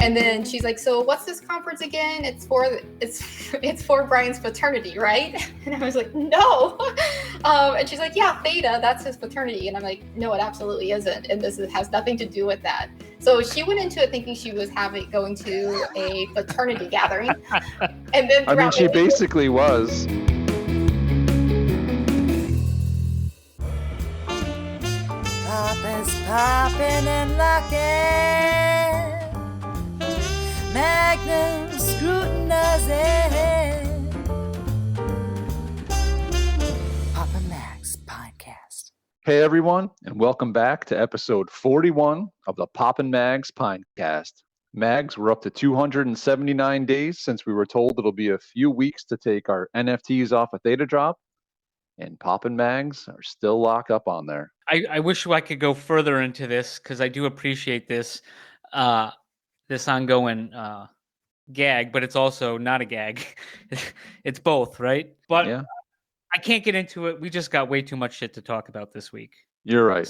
And then she's like, so what's this conference again? It's for Brian's fraternity, right? And I was like, no. And she's like, yeah, Theta, that's his fraternity. And I'm like, no, it absolutely isn't. And has nothing to do with that. So she went into it thinking she was going to a fraternity gathering. And then she basically was. Papa's popping and locking, Magnum scrutinizing. Papa Max Podcast. Hey everyone, and welcome back to episode 41 of the Poppin' Mags Podcast. Mags, we're up to 279 days since we were told it'll be a few weeks to take our NFTs off a Theta drop, and Poppin' Mags are still locked up on there. I wish I could go further into this because I do appreciate this this ongoing gag, but it's also not a gag. It's both, right? But yeah. I can't get into it. We just got way too much shit to talk about this week. You're right.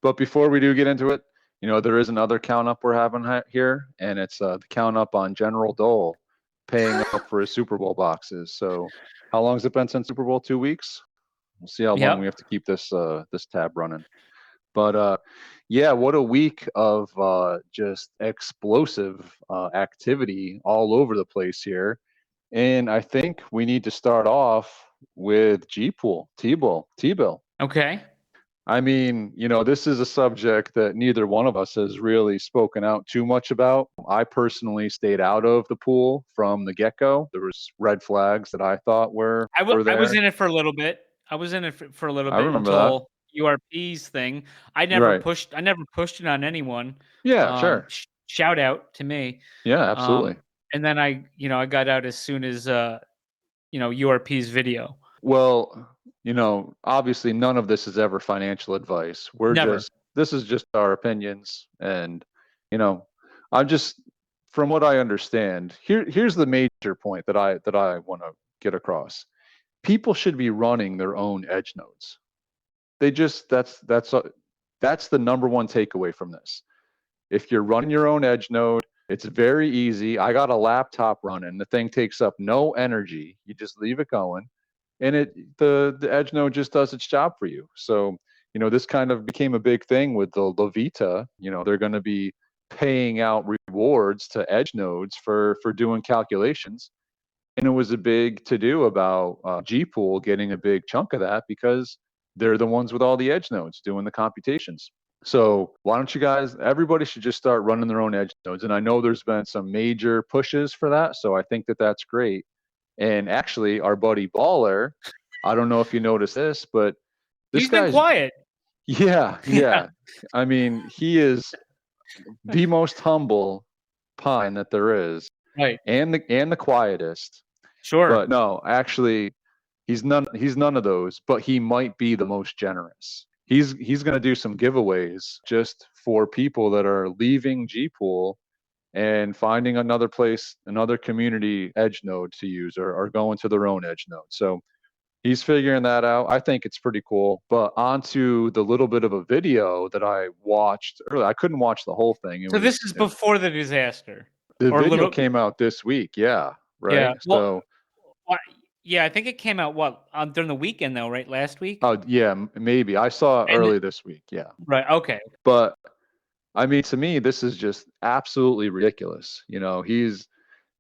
But before we do get into it, there is another count up we're having here, and it's the count up on General Dole paying up for his Super Bowl boxes. So how long has it been since Super Bowl? 2 weeks? We'll see how long we have to keep this tab running. But what a week of just explosive activity all over the place here. And I think we need to start off with G-Pool, T-Bill. Okay. I mean, this is a subject that neither one of us has really spoken out too much about. I personally stayed out of the pool from the get-go. There was red flags that I thought were there. I was in it for a little bit. I remember until that. URP's thing. I never pushed it on anyone. Yeah, sure. Shout out to me. Yeah, absolutely. And then I got out as soon as URP's video. Well, obviously none of this is ever financial advice. This is just our opinions, and I'm just, from what I understand, here's the major point that I want to get across. People should be running their own edge nodes. That's the number one takeaway from this. If you're running your own edge node, it's very easy. I got a laptop running. The thing takes up no energy. You just leave it going, and the edge node just does its job for you. So, this kind of became a big thing with the Levita. They're going to be paying out rewards to edge nodes for doing calculations. And it was a big to-do about G-Pool getting a big chunk of that because they're the ones with all the edge nodes doing the computations. So why don't you guys, everybody should just start running their own edge nodes. And I know there's been some major pushes for that. So I think that's great. And actually, our buddy Baller, I don't know if you noticed this, but he's been quiet. Yeah. I mean, he is the most humble pine that there is. Right. And the quietest. Sure. But no, actually, he's none of those, but he might be the most generous. He's going to do some giveaways just for people that are leaving G-Pool and finding another place, another community edge node to use, or going to their own edge node. So he's figuring that out. I think it's pretty cool. But onto the little bit of a video that I watched earlier. I couldn't watch the whole thing. This is before the disaster. The video came out this week. Yeah. Right. Yeah. So. Yeah, I think it came out during the weekend though, right? Last week? Oh yeah, maybe. I saw it early this week. Yeah. Right. Okay. But I mean, to me, this is just absolutely ridiculous. He's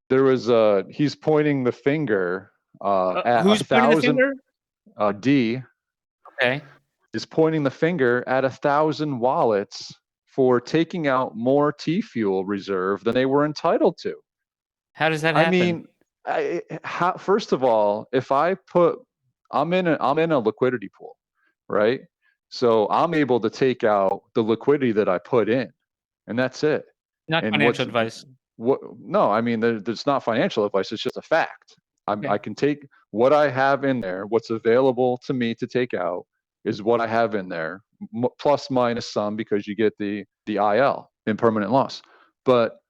pointing the finger at who's 1,000. Pointing the finger? D. Okay. Is pointing the finger at 1,000 wallets for taking out more T-Fuel reserve than they were entitled to. How does that happen? I mean. First of all, if I'm in a liquidity pool, right? So I'm able to take out the liquidity that I put in, and that's it. Not financial advice. No, I mean, there's not financial advice. It's just a fact. I can take what I have in there. What's available to me to take out is what I have in there, plus minus some, because you get the IL, impermanent loss. But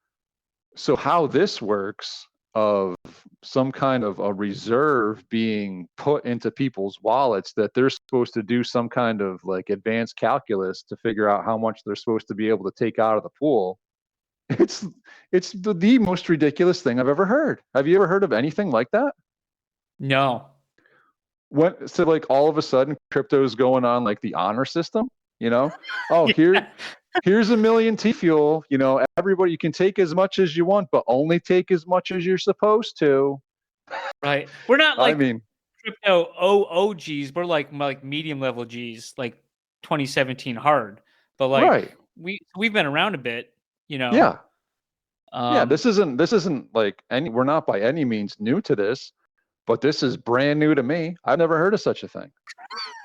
so how this works, of some kind of a reserve being put into people's wallets that they're supposed to do some kind of like advanced calculus to figure out how much they're supposed to be able to take out of the pool. It's the most ridiculous thing I've ever heard. Have you ever heard of anything like that? No. So like all of a sudden crypto's going on like the honor system, Oh, here's a million T-fuel, everybody, you can take as much as you want, but only take as much as you're supposed to. Right. We're not like I mean, crypto OGs. We're like medium level Gs, like 2017 hard. But like right. we've been around a bit, Yeah. Yeah, this isn't like we're not by any means new to this, but this is brand new to me. I've never heard of such a thing.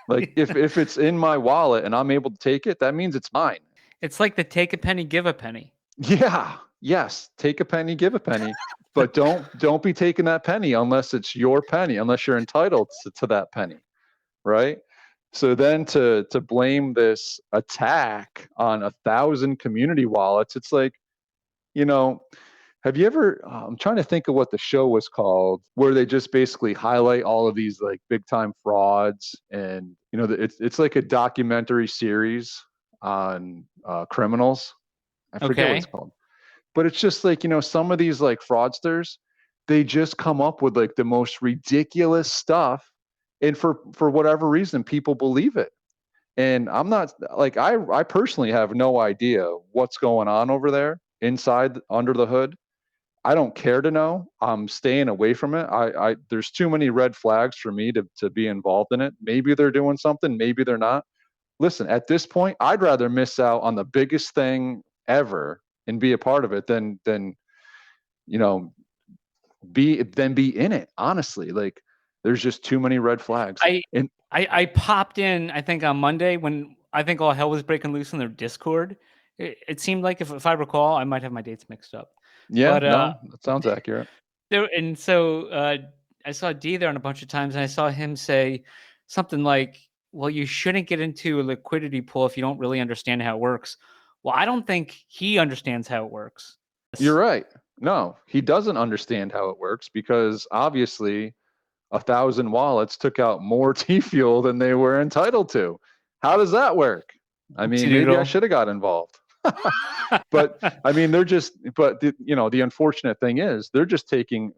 Like if it's in my wallet and I'm able to take it, that means it's mine. It's like the take a penny, give a penny. Yeah. Yes. Take a penny, give a penny. But don't be taking that penny unless it's your penny, unless you're entitled to that penny. Right. So then to blame this attack on 1,000 community wallets, it's like, have you ever, I'm trying to think of what the show was called, where they just basically highlight all of these like big time frauds, and it's like a documentary series on criminals. I forget what it's called, but it's just like, some of these like fraudsters, they just come up with like the most ridiculous stuff, and for whatever reason people believe it. And I'm not like, I personally have no idea what's going on over there inside under the hood. I don't care to know. I'm staying away from it. There's too many red flags for me to be involved in it. Maybe they're doing something, maybe they're not. Listen, at this point, I'd rather miss out on the biggest thing ever and be a part of it than be in it. Honestly, like there's just too many red flags. I popped in, I think on Monday when I think all hell was breaking loose in their Discord. It seemed like, if I recall, I might have my dates mixed up. Yeah, but, no, that sounds accurate. And so I saw D there on a bunch of times, and I saw him say something like, well, you shouldn't get into a liquidity pool if you don't really understand how it works. Well, I don't think he understands how it works. You're right. No, he doesn't understand how it works, because obviously 1,000 wallets took out more T-fuel than they were entitled to. How does that work? I mean, maybe I should have got involved. But I mean, the unfortunate thing is they're just taking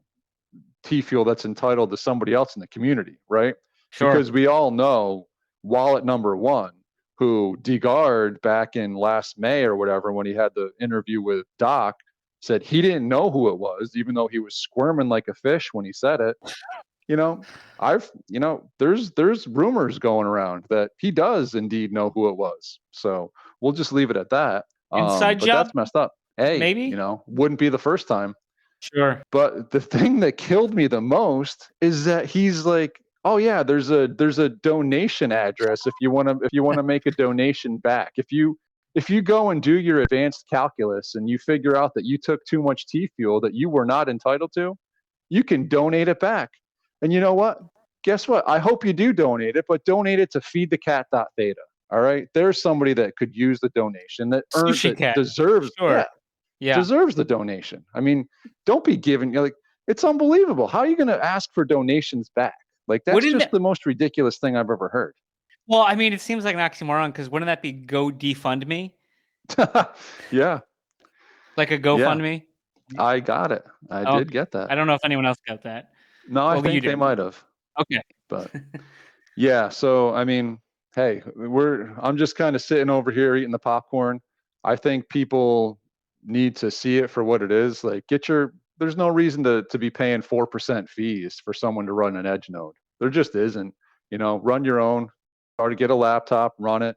T-fuel that's entitled to somebody else in the community, right? Sure. Because we all know wallet number one, who DeGard back in last May or whatever, when he had the interview with Doc, said he didn't know who it was, even though he was squirming like a fish when he said it. There's rumors going around that he does indeed know who it was. So we'll just leave it at that. Inside but job? That's messed up. Hey, maybe, wouldn't be the first time. Sure. But the thing that killed me the most is that he's like, oh yeah, there's a donation address if you want to make a donation back. If you go and do your advanced calculus and you figure out that you took too much T-fuel that you were not entitled to, you can donate it back. And you know what? Guess what? I hope you do donate it, but donate it to feedthecat.theta. All right. There's somebody that could use the donation, that deserves, sure. deserves the donation. I mean, don't be giving, it's unbelievable. How are you going to ask for donations back? Like, that's just the most ridiculous thing I've ever heard. Well, I mean, it seems like an oxymoron, because wouldn't that be go defund me? Yeah. Like a GoFundMe? Yeah. I got it. I did get that. I don't know if anyone else got that. No, I think they might have. Okay. But yeah, so I mean, hey, I'm just kind of sitting over here eating the popcorn. I think people need to see it for what it is. Like, there's no reason to be paying 4% fees for someone to run an edge node. There just isn't. Run your own, or to get a laptop, run it.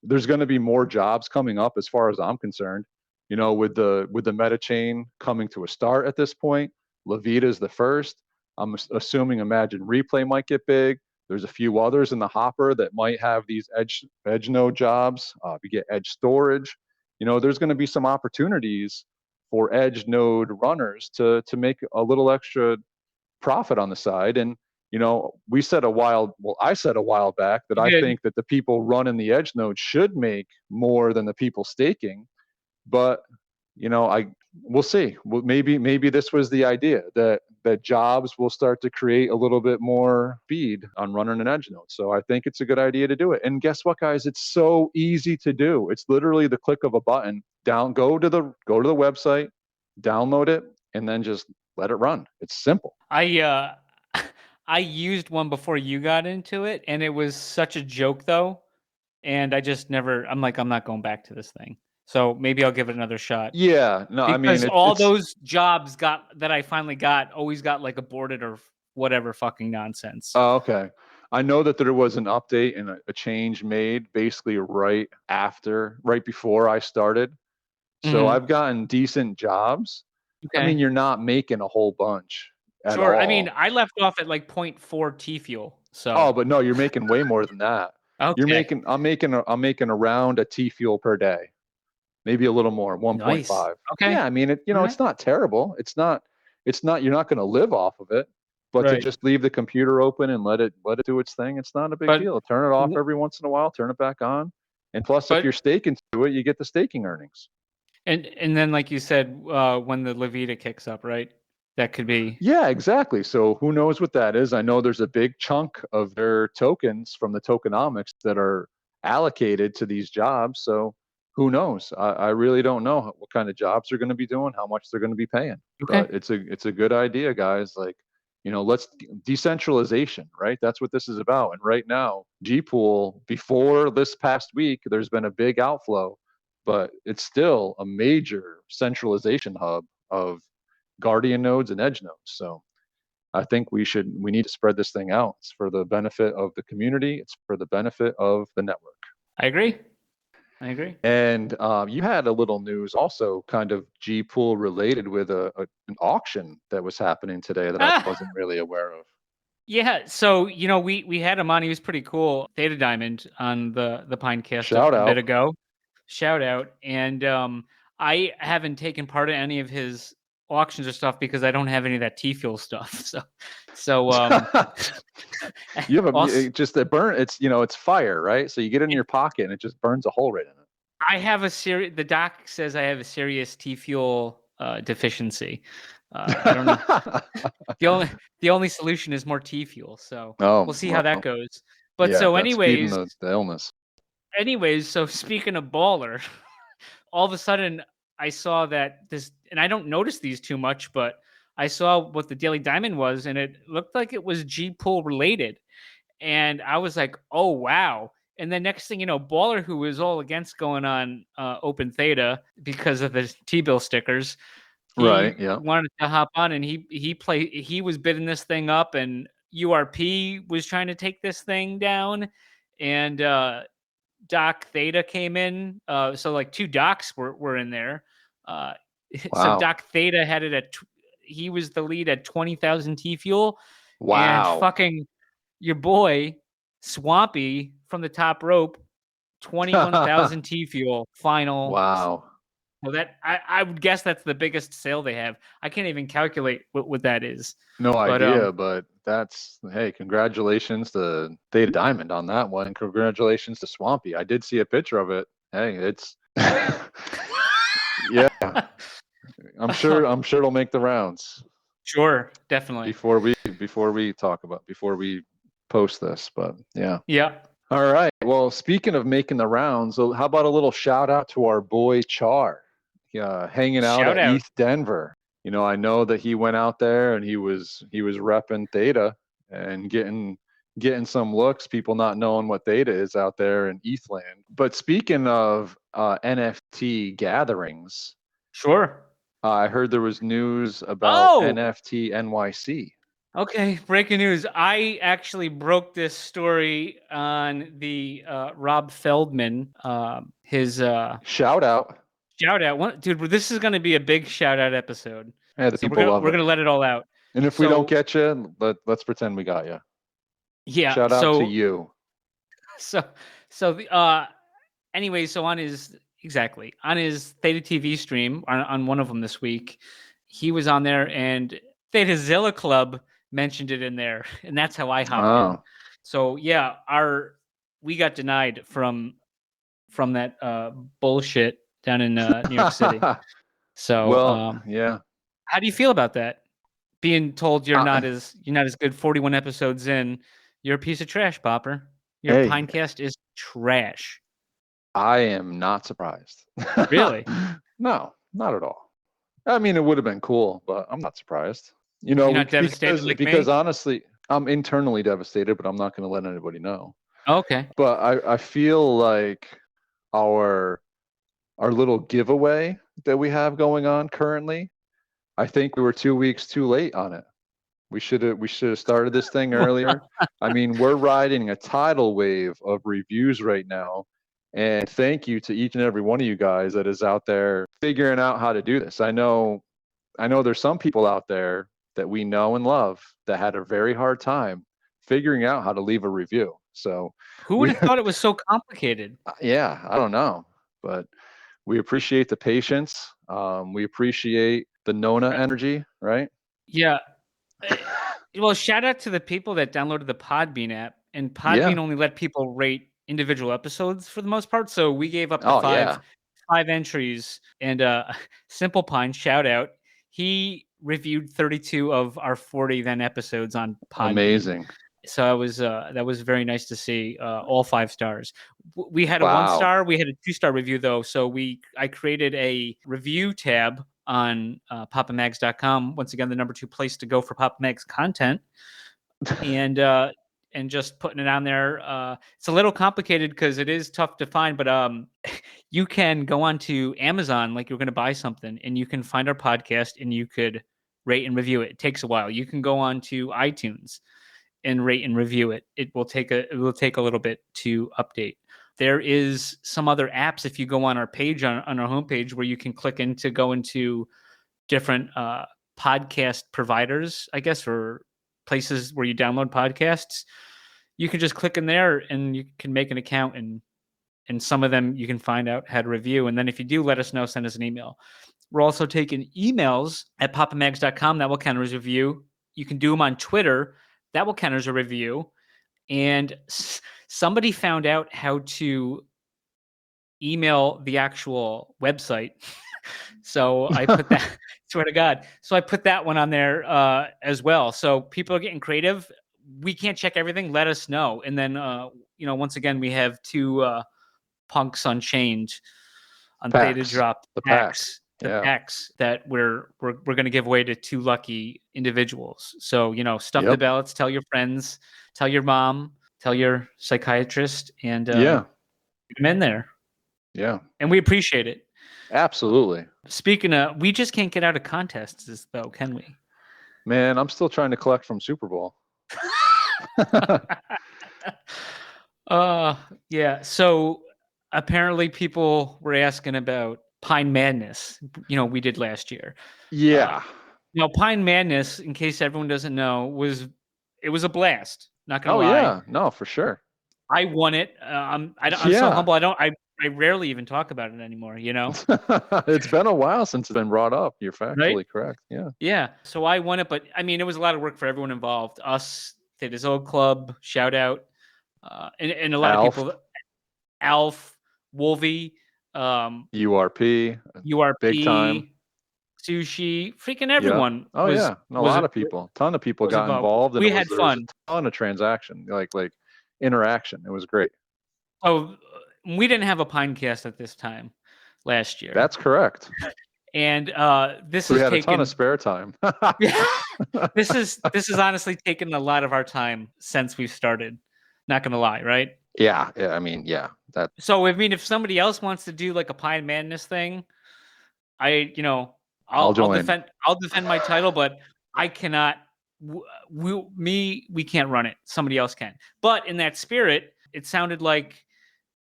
There's going to be more jobs coming up as far as I'm concerned. With the meta chain coming to a start at this point, Levita is the first. I'm assuming Imagine Replay might get big. There's a few others in the hopper that might have these edge node jobs. We get edge storage. There's going to be some opportunities for edge node runners to make a little extra profit on the side. And I said a while back that I think that the people running the edge node should make more than the people staking. But we'll see. Well, maybe this was the idea, that jobs will start to create a little bit more speed on running an edge node. So I think it's a good idea to do it. And guess what, guys? It's so easy to do. It's literally the click of a button. go to the website, download it, and then just let it run. It's simple. I I used one before you got into it, and it was such a joke though. And I just never. I'm like, I'm not going back to this thing. So maybe I'll give it another shot. Yeah, no, I mean, Because all those jobs that I finally got always got like aborted or whatever fucking nonsense. Oh, okay. I know that there was an update and a change made basically right before I started. So I've gotten decent jobs. I mean, you're not making a whole bunch at all. I mean, I left off at like 0.4 T fuel. So. Oh, but no, you're making way more than that. Okay. I'm making around a T fuel per day. Maybe a little more, 1.5. Nice. Okay. Yeah, I mean, it's not terrible. It's not, you're not going to live off of it, but to just leave the computer open and let it do its thing, it's not a big deal. Turn it off every once in a while, turn it back on. And plus, if you're staking to it, you get the staking earnings. And then, like you said, when the Levita kicks up, right? That could be. Yeah, exactly. So who knows what that is? I know there's a big chunk of their tokens from the tokenomics that are allocated to these jobs. So who knows? I really don't know what kind of jobs they're going to be doing, how much they're going to be paying. Okay. But it's a good idea, guys. Like, let's decentralization, right? That's what this is about. And right now, Gpool, before this past week, there's been a big outflow, but it's still a major centralization hub of Guardian nodes and edge nodes. So I think we need to spread this thing out. It's for the benefit of the community. It's for the benefit of the network. I agree. And you had a little news also kind of Gpool related with an auction that was happening today that I wasn't really aware of. Yeah, so we had him on. He was pretty cool. Theta Diamond on the Pinecast a bit ago. Shout out. And I haven't taken part in any of his auctions or stuff because I don't have any of that T fuel stuff. So you have it burn. It's fire, right? So you get it in your pocket and it just burns a hole right in it. I have the doc says I have a serious T fuel deficiency. I don't know. The only solution is more T fuel. So we'll see how that goes. But yeah, so anyways, the illness. Anyways, so speaking of baller, all of a sudden I saw that and I don't notice these too much, but I saw what the Daily Diamond was, and it looked like it was Gpool related. And I was like, oh, wow. And then next thing you know, Baller, who was all against going on Open Theta because of the T-bill stickers, wanted to hop on, and he was bidding this thing up, and URP was trying to take this thing down, and Doc Theta came in. So like two docs were in there. Wow. So Doc Theta had it he was the lead at 20,000 T fuel. Wow. And fucking your boy Swampy from the top rope, 21,000 T fuel final. Wow. Well, that I would guess that's the biggest sale they have. I can't even calculate what that is. No idea, but that's, hey, congratulations to Theta Diamond on that one. Congratulations to Swampy. I did see a picture of it. Hey, it's yeah. I'm sure it'll make the rounds. Sure, definitely. Before we post this, but yeah. Yeah. All right. Well, speaking of making the rounds, so how about a little shout out to our boy Char, hanging out at East Denver. I know that he went out there and he was repping Theta and getting some looks, people not knowing what Theta is out there in Eastland. But speaking of NFT gatherings, sure. I heard there was news about NFT NYC. Okay, breaking news. I actually broke this story on the Rob Feldman, his shout out. Dude, this is going to be a big shout out episode. Yeah, the people love it. We're going to let it all out. And if we don't get you, let's pretend we got you. Yeah. Shout out to you. Anyway, so on his Theta TV stream on one of them this week, he was on there and Theta Zilla Club mentioned it in there, and that's how I hopped in. So yeah, we got denied from that bullshit down in New York City. So yeah. How do you feel about that? Being told you're not as good 41 episodes in, you're a piece of trash, Popper. Your Pinecast is trash. I am not surprised. Really? No, not at all. I mean, it would have been cool, but I'm not surprised. You're not devastated like because me? honestly, I'm internally devastated, but I'm not going to let anybody know. Okay. But I feel like our little giveaway that we have going on currently, I think we were 2 weeks too late on it. We should have started this thing earlier. I mean, we're riding a tidal wave of reviews right now. And thank you to each and every one of you guys that is out there figuring out how to do this. I know there's some people out there that we know and love that had a very hard time figuring out how to leave a review. So who would have thought it was so complicated? Yeah, I don't know, but we appreciate the patience. We appreciate the Nona energy, right? Yeah. Well, shout out to the people that downloaded the Podbean app, and Podbean only let people rate individual episodes for the most part. So we gave up the five entries, and Simple Pine, shout out. He reviewed 32 of our 40 then episodes on Podbean. Amazing. So that was very nice to see, all 5 stars. We had a 1-star, we had a 2-star review though. So I created a review tab on papamags.com. Once again, the number 2 place to go for Papa Mags content. And just putting it on there. It's a little complicated because it is tough to find, but you can go on to Amazon like you're going to buy something, and you can find our podcast and you could rate and review it. It takes a while. You can go on to iTunes and rate and review it. It will take a little bit to update. There is some other apps if you go on our page on our homepage where you can click to go into different podcast providers, I guess, or places where you download podcasts. You can just click in there and you can make an account, and some of them you can find out how to review. And then if you do, let us know, send us an email. We're also taking emails at papamags.com. That will count as a review. You can do them on Twitter. That will count as a review. And somebody found out how to email the actual website. So I put that, swear to God. So I put that one on there as well. So people are getting creative. We can't check everything. Let us know. And then, once again, we have 2 Punks Unchained on Theta Drop. The packs. Packs that we're going to give away to 2 lucky individuals. So, stuff the ballots, tell your friends, tell your mom, tell your psychiatrist, and get them in there. Yeah. And we appreciate it. Absolutely. Speaking of, we just can't get out of contests though, can we? Man, I'm still trying to collect from Super Bowl. Yeah. So apparently people were asking about Pine Madness, we did last year. Yeah. Pine Madness, in case everyone doesn't know, was a blast. Not gonna lie. Oh yeah, no, for sure. I won it. I'm so humble. I rarely even talk about it anymore. It's been a while since it's been brought up. You're factually correct. Yeah. Yeah. So I won it, but I mean, it was a lot of work for everyone involved. Us, Theta's Old Club, shout out, and a lot of people. Alf, Wolvie. URP, big time. Sushi, freaking everyone. Yep. Oh yeah, a lot of people, ton of people got involved. We had fun. A ton of transaction, like interaction. It was great. Oh, we didn't have a Pinecast at this time last year. That's correct. And this we had a ton of spare time. This is honestly taken a lot of our time since we've started. Not gonna lie, right? Yeah. I mean, yeah. So if somebody else wants to do like a Pine Madness thing, I'll defend my title, but I cannot. We can't run it. Somebody else can. But in that spirit, it sounded like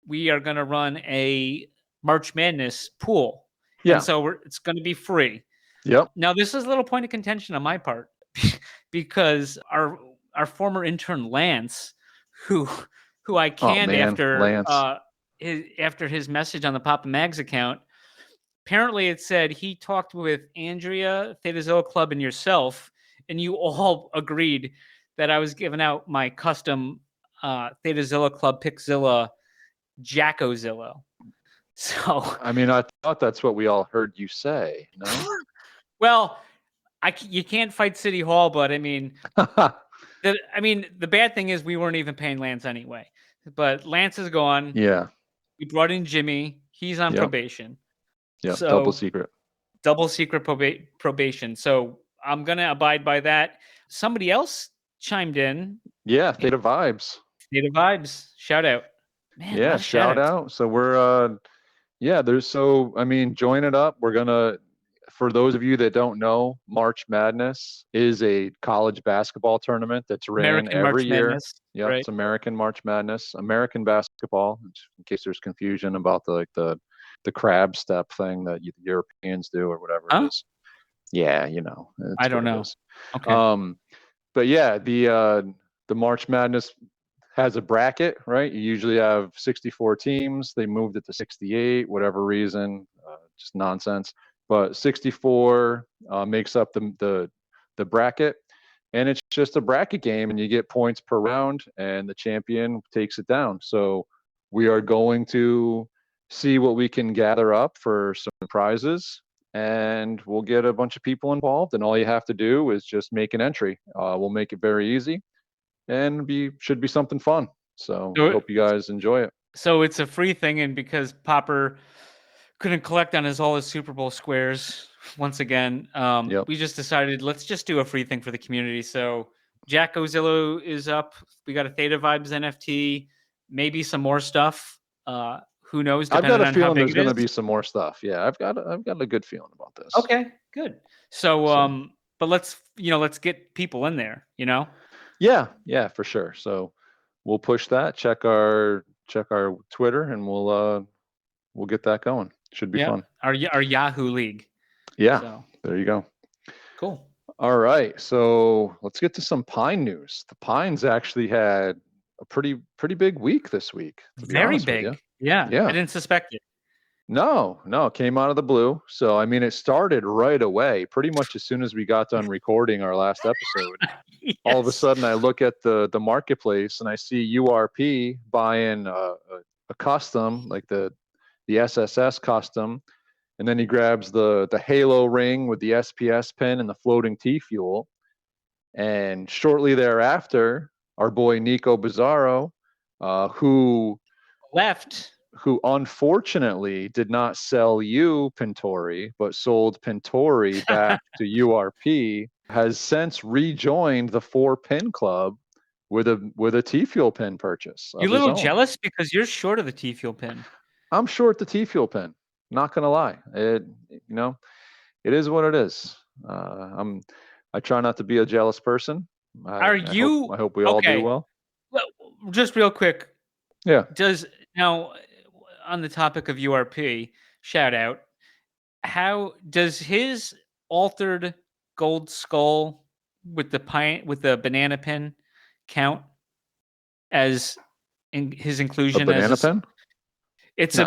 we are going to run a March Madness pool. Yeah. And so it's going to be free. Yep. Now this is a little point of contention on my part because our former intern Lance, who I canned after his message on the Papa Mags account. Apparently, it said he talked with Andrea, Theta Club, and yourself, and you all agreed that I was giving out my custom Theta Club Pickzilla Jackozilla. So, I mean, I thought that's what we all heard you say. No? Well, you can't fight City Hall, but I mean, the bad thing is we weren't even paying Lance anyway. But Lance is gone. Yeah. We brought in Jimmy. He's on probation. Yeah, So double secret probation. So I'm gonna abide by that. Somebody else chimed in. Yeah, Theta Vibes. Theta Vibes. Shout out. Man, Yeah, shout out. So we're join it up. We're gonna, for those of you that don't know, March Madness is a college basketball tournament that's ran American every March year. Madness, Yep, right? It's American March Madness, American basketball. In case there's confusion about the crab step thing that the Europeans do or whatever it is. Yeah, I don't know. Okay. But yeah, the March Madness has a bracket, right? You usually have 64 teams. They moved it to 68, whatever reason, just nonsense. But 64 makes up the bracket, and it's just a bracket game, and you get points per round, and the champion takes it down. So we are going to see what we can gather up for some prizes, and we'll get a bunch of people involved, and all you have to do is just make an entry. We'll make it very easy, and should be something fun. So I hope you guys enjoy it. So it's a free thing, and because Popper couldn't collect on all his Super Bowl squares once again, we just decided let's just do a free thing for the community. So Jack Ozillo is up. We got a Theta Vibes NFT, maybe some more stuff. Who knows? I've got a feeling there's going to be some more stuff. Yeah, I've got a good feeling about this. Okay, good. So but let's get people in there. Yeah, for sure. So we'll push that. Check our Twitter, and we'll get that going. Should be fun. Our Yahoo League. Yeah. So. There you go. Cool. All right. So let's get to some Pine news. The Pines actually had a pretty big week this week. Very big. Yeah. I didn't suspect it. No, it came out of the blue. So, it started right away, pretty much as soon as we got done recording our last episode. Yes. All of a sudden, I look at the marketplace and I see URP buying a custom, like the SSS custom. And then he grabs the Halo ring with the SPS pin and the floating T-Fuel. And shortly thereafter, our boy Nico Bizzarro, who unfortunately did not sell you Pintori, but sold Pintori back to URP, has since rejoined the 4-pin club with a T-Fuel pin purchase. You're a little jealous because you're short of the T-Fuel pin. I'm short the T-Fuel pin. Not gonna lie, it is what it is. I try not to be a jealous person. I hope we all do well. Well, just real quick. Yeah. Now, on the topic of URP, shout out. How does his altered gold skull with the banana pin count as in his inclusion? A banana pin? It's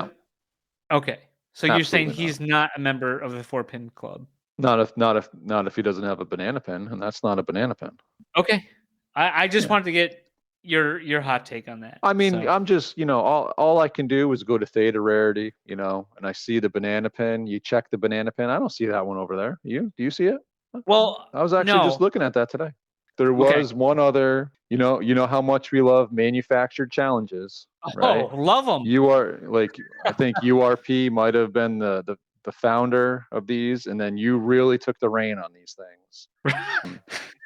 okay. So you're saying he's not a member of the 4-pin club? Not if he doesn't have a banana pin, and that's not a banana pin. Okay. I just wanted to get your hot take on that. I'm just, all I can do is go to Theta Rarity, and I see the banana pin. You check the banana pin. I don't see that one over there. Do you see it? Well, I was actually just looking at that today. There was one other, you know how much we love manufactured challenges, right? Oh, love them. I think URP might have been the founder of these, and then you really took the reign on these things.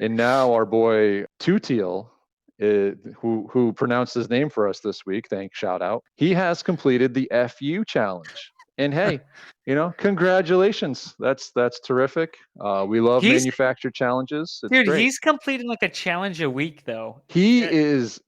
And now our boy Tutiel, who pronounced his name for us this week, shout out, he has completed the FU challenge. And hey, congratulations. That's terrific. We love manufactured challenges. It's great. He's completing like a challenge a week though. He is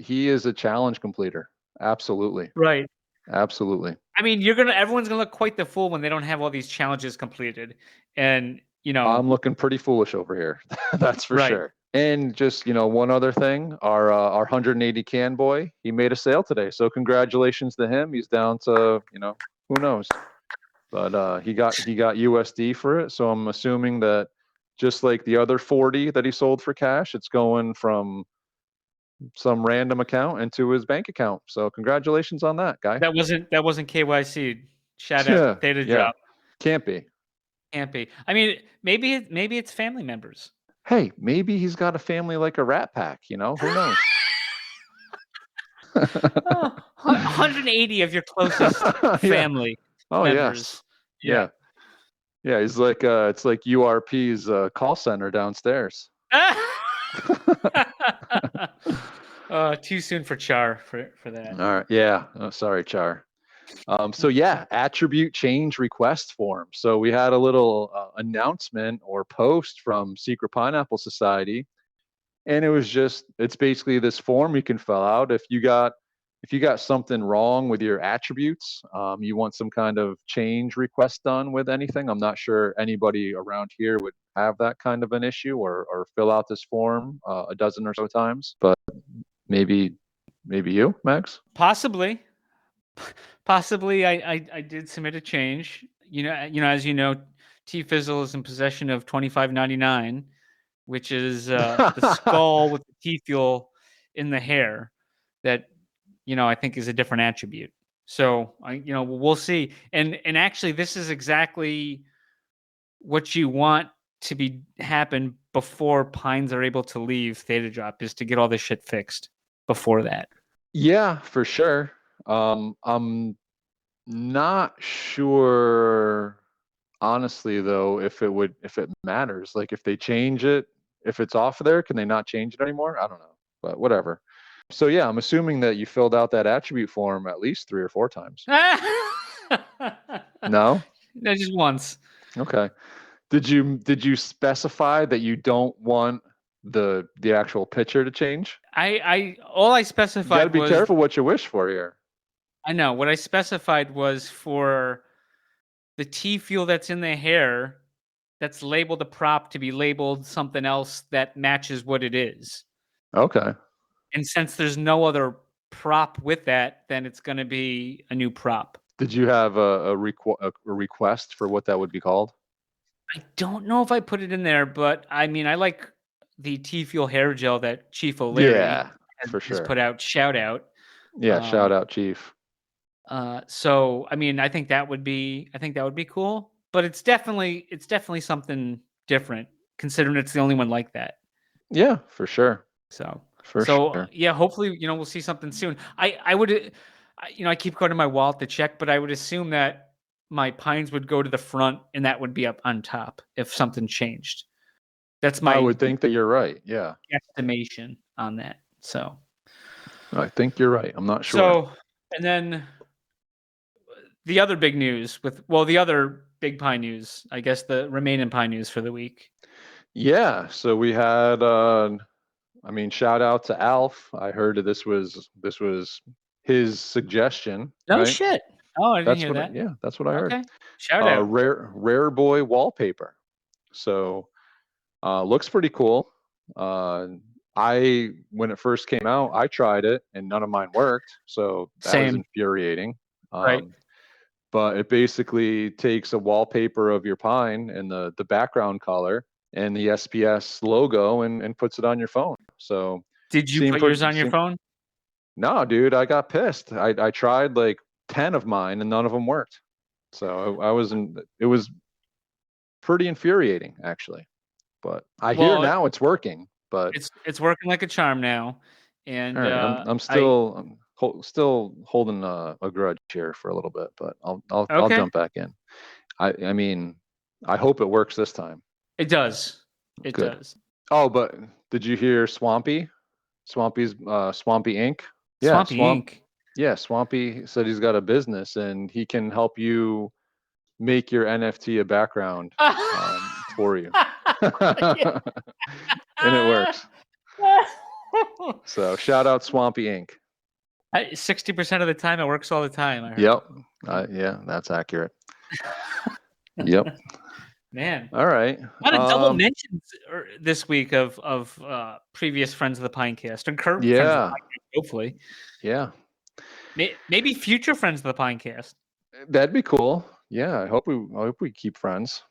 a challenge completer. Absolutely. Right. Absolutely. Everyone's gonna look quite the fool when they don't have all these challenges completed. And I'm looking pretty foolish over here. That's for sure. And just, one other thing, our 180 can boy, he made a sale today. So congratulations to him. He's down to, who knows. But he got USD for it. So I'm assuming that just like the other 40 that he sold for cash, it's going from some random account into his bank account. So congratulations on that, guy. That wasn't KYC. Shout out Theta Drop. Can't be. Maybe it's family members. Hey, maybe he's got a family like a Rat Pack, who knows? 180 of your closest family Oh members. yes. Yeah. He's like it's like URP's call center downstairs. Too soon for Char for that. All right. Yeah. Oh, sorry, Char. So yeah, attribute change request form. So we had a little announcement or post from Secret Pineapple Society, and it's basically this form you can fill out if you got something wrong with your attributes, you want some kind of change request done with anything. I'm not sure anybody around here would have that kind of an issue or fill out this form a dozen or so times, but maybe you, Max? Possibly, I did submit a change. As you know, T Fizzle is in possession of 2599, which is the skull with the T fuel in the hair that I think is a different attribute. So we'll see. And actually, this is exactly what you want to happen before Pines are able to leave Theta Drop, is to get all this shit fixed before that. Yeah, for sure. I'm not sure, honestly, though, if it matters. Like if they change it, if it's off of there, can they not change it anymore? I don't know, but whatever. So yeah, I'm assuming that you filled out that attribute form at least 3 or 4 times. No? No, just once. Okay. Did you specify that you don't want the actual picture to change? All I specified You got to be careful what you wish for here. I know. What I specified was for the T fuel that's in the hair that's labeled a prop to be labeled something else that matches what it is. Okay. And since there's no other prop with that, then it's going to be a new prop. Did you have a request for what that would be called? I don't know if I put it in there, but I mean, I like the T Fuel hair gel that Chief O'Leary has put out. Shout out. Yeah, shout out, Chief. So I mean, I think that would be cool, but it's definitely something different, considering it's the only one like that. Yeah, for sure. So sure. Yeah, hopefully, we'll see something soon. I would, I keep going to my wallet to check, but I would assume that my Pines would go to the front and that would be up on top if something changed. That's my. I would think that you're right. Yeah. Estimation on that. So. I think you're right. I'm not sure. So, and then the other big news the other big Pine news, I guess the remaining Pine news for the week. Yeah. So we had, shout out to Alf. I heard that this was his suggestion. No right? shit. Oh, I didn't hear that. That's what I heard. Okay. Shout out. Rare Boy wallpaper. So, looks pretty cool. When it first came out, I tried it and none of mine worked. So that was infuriating. Right. But it basically takes a wallpaper of your Pine and the background color and the SPS logo and puts it on your phone. So did you put yours on your phone? No, dude, I got pissed. I tried like 10 of mine and none of them worked. So it was pretty infuriating, actually. But I hear now it's working. But it's working like a charm now. And right, I'm still holding a grudge here for a little bit, but I'll jump back in. I mean, I hope it works this time. It does. It Good. does. Oh, but did you hear Swampy's Swampy Inc? Yeah, Swampy Inc. Yeah, Swampy said he's got a business and he can help you make your NFT a background for you. And it works. So shout out Swampy Inc. 60% of the time it works all the time. I heard. Yep. Yeah, that's accurate. Yep. Man. All right. A lot of double mentions this week of previous friends of the Pinecast and current friends of the Pinecast, hopefully. Yeah. Maybe future friends of the Pinecast. That'd be cool. Yeah, I hope we keep friends.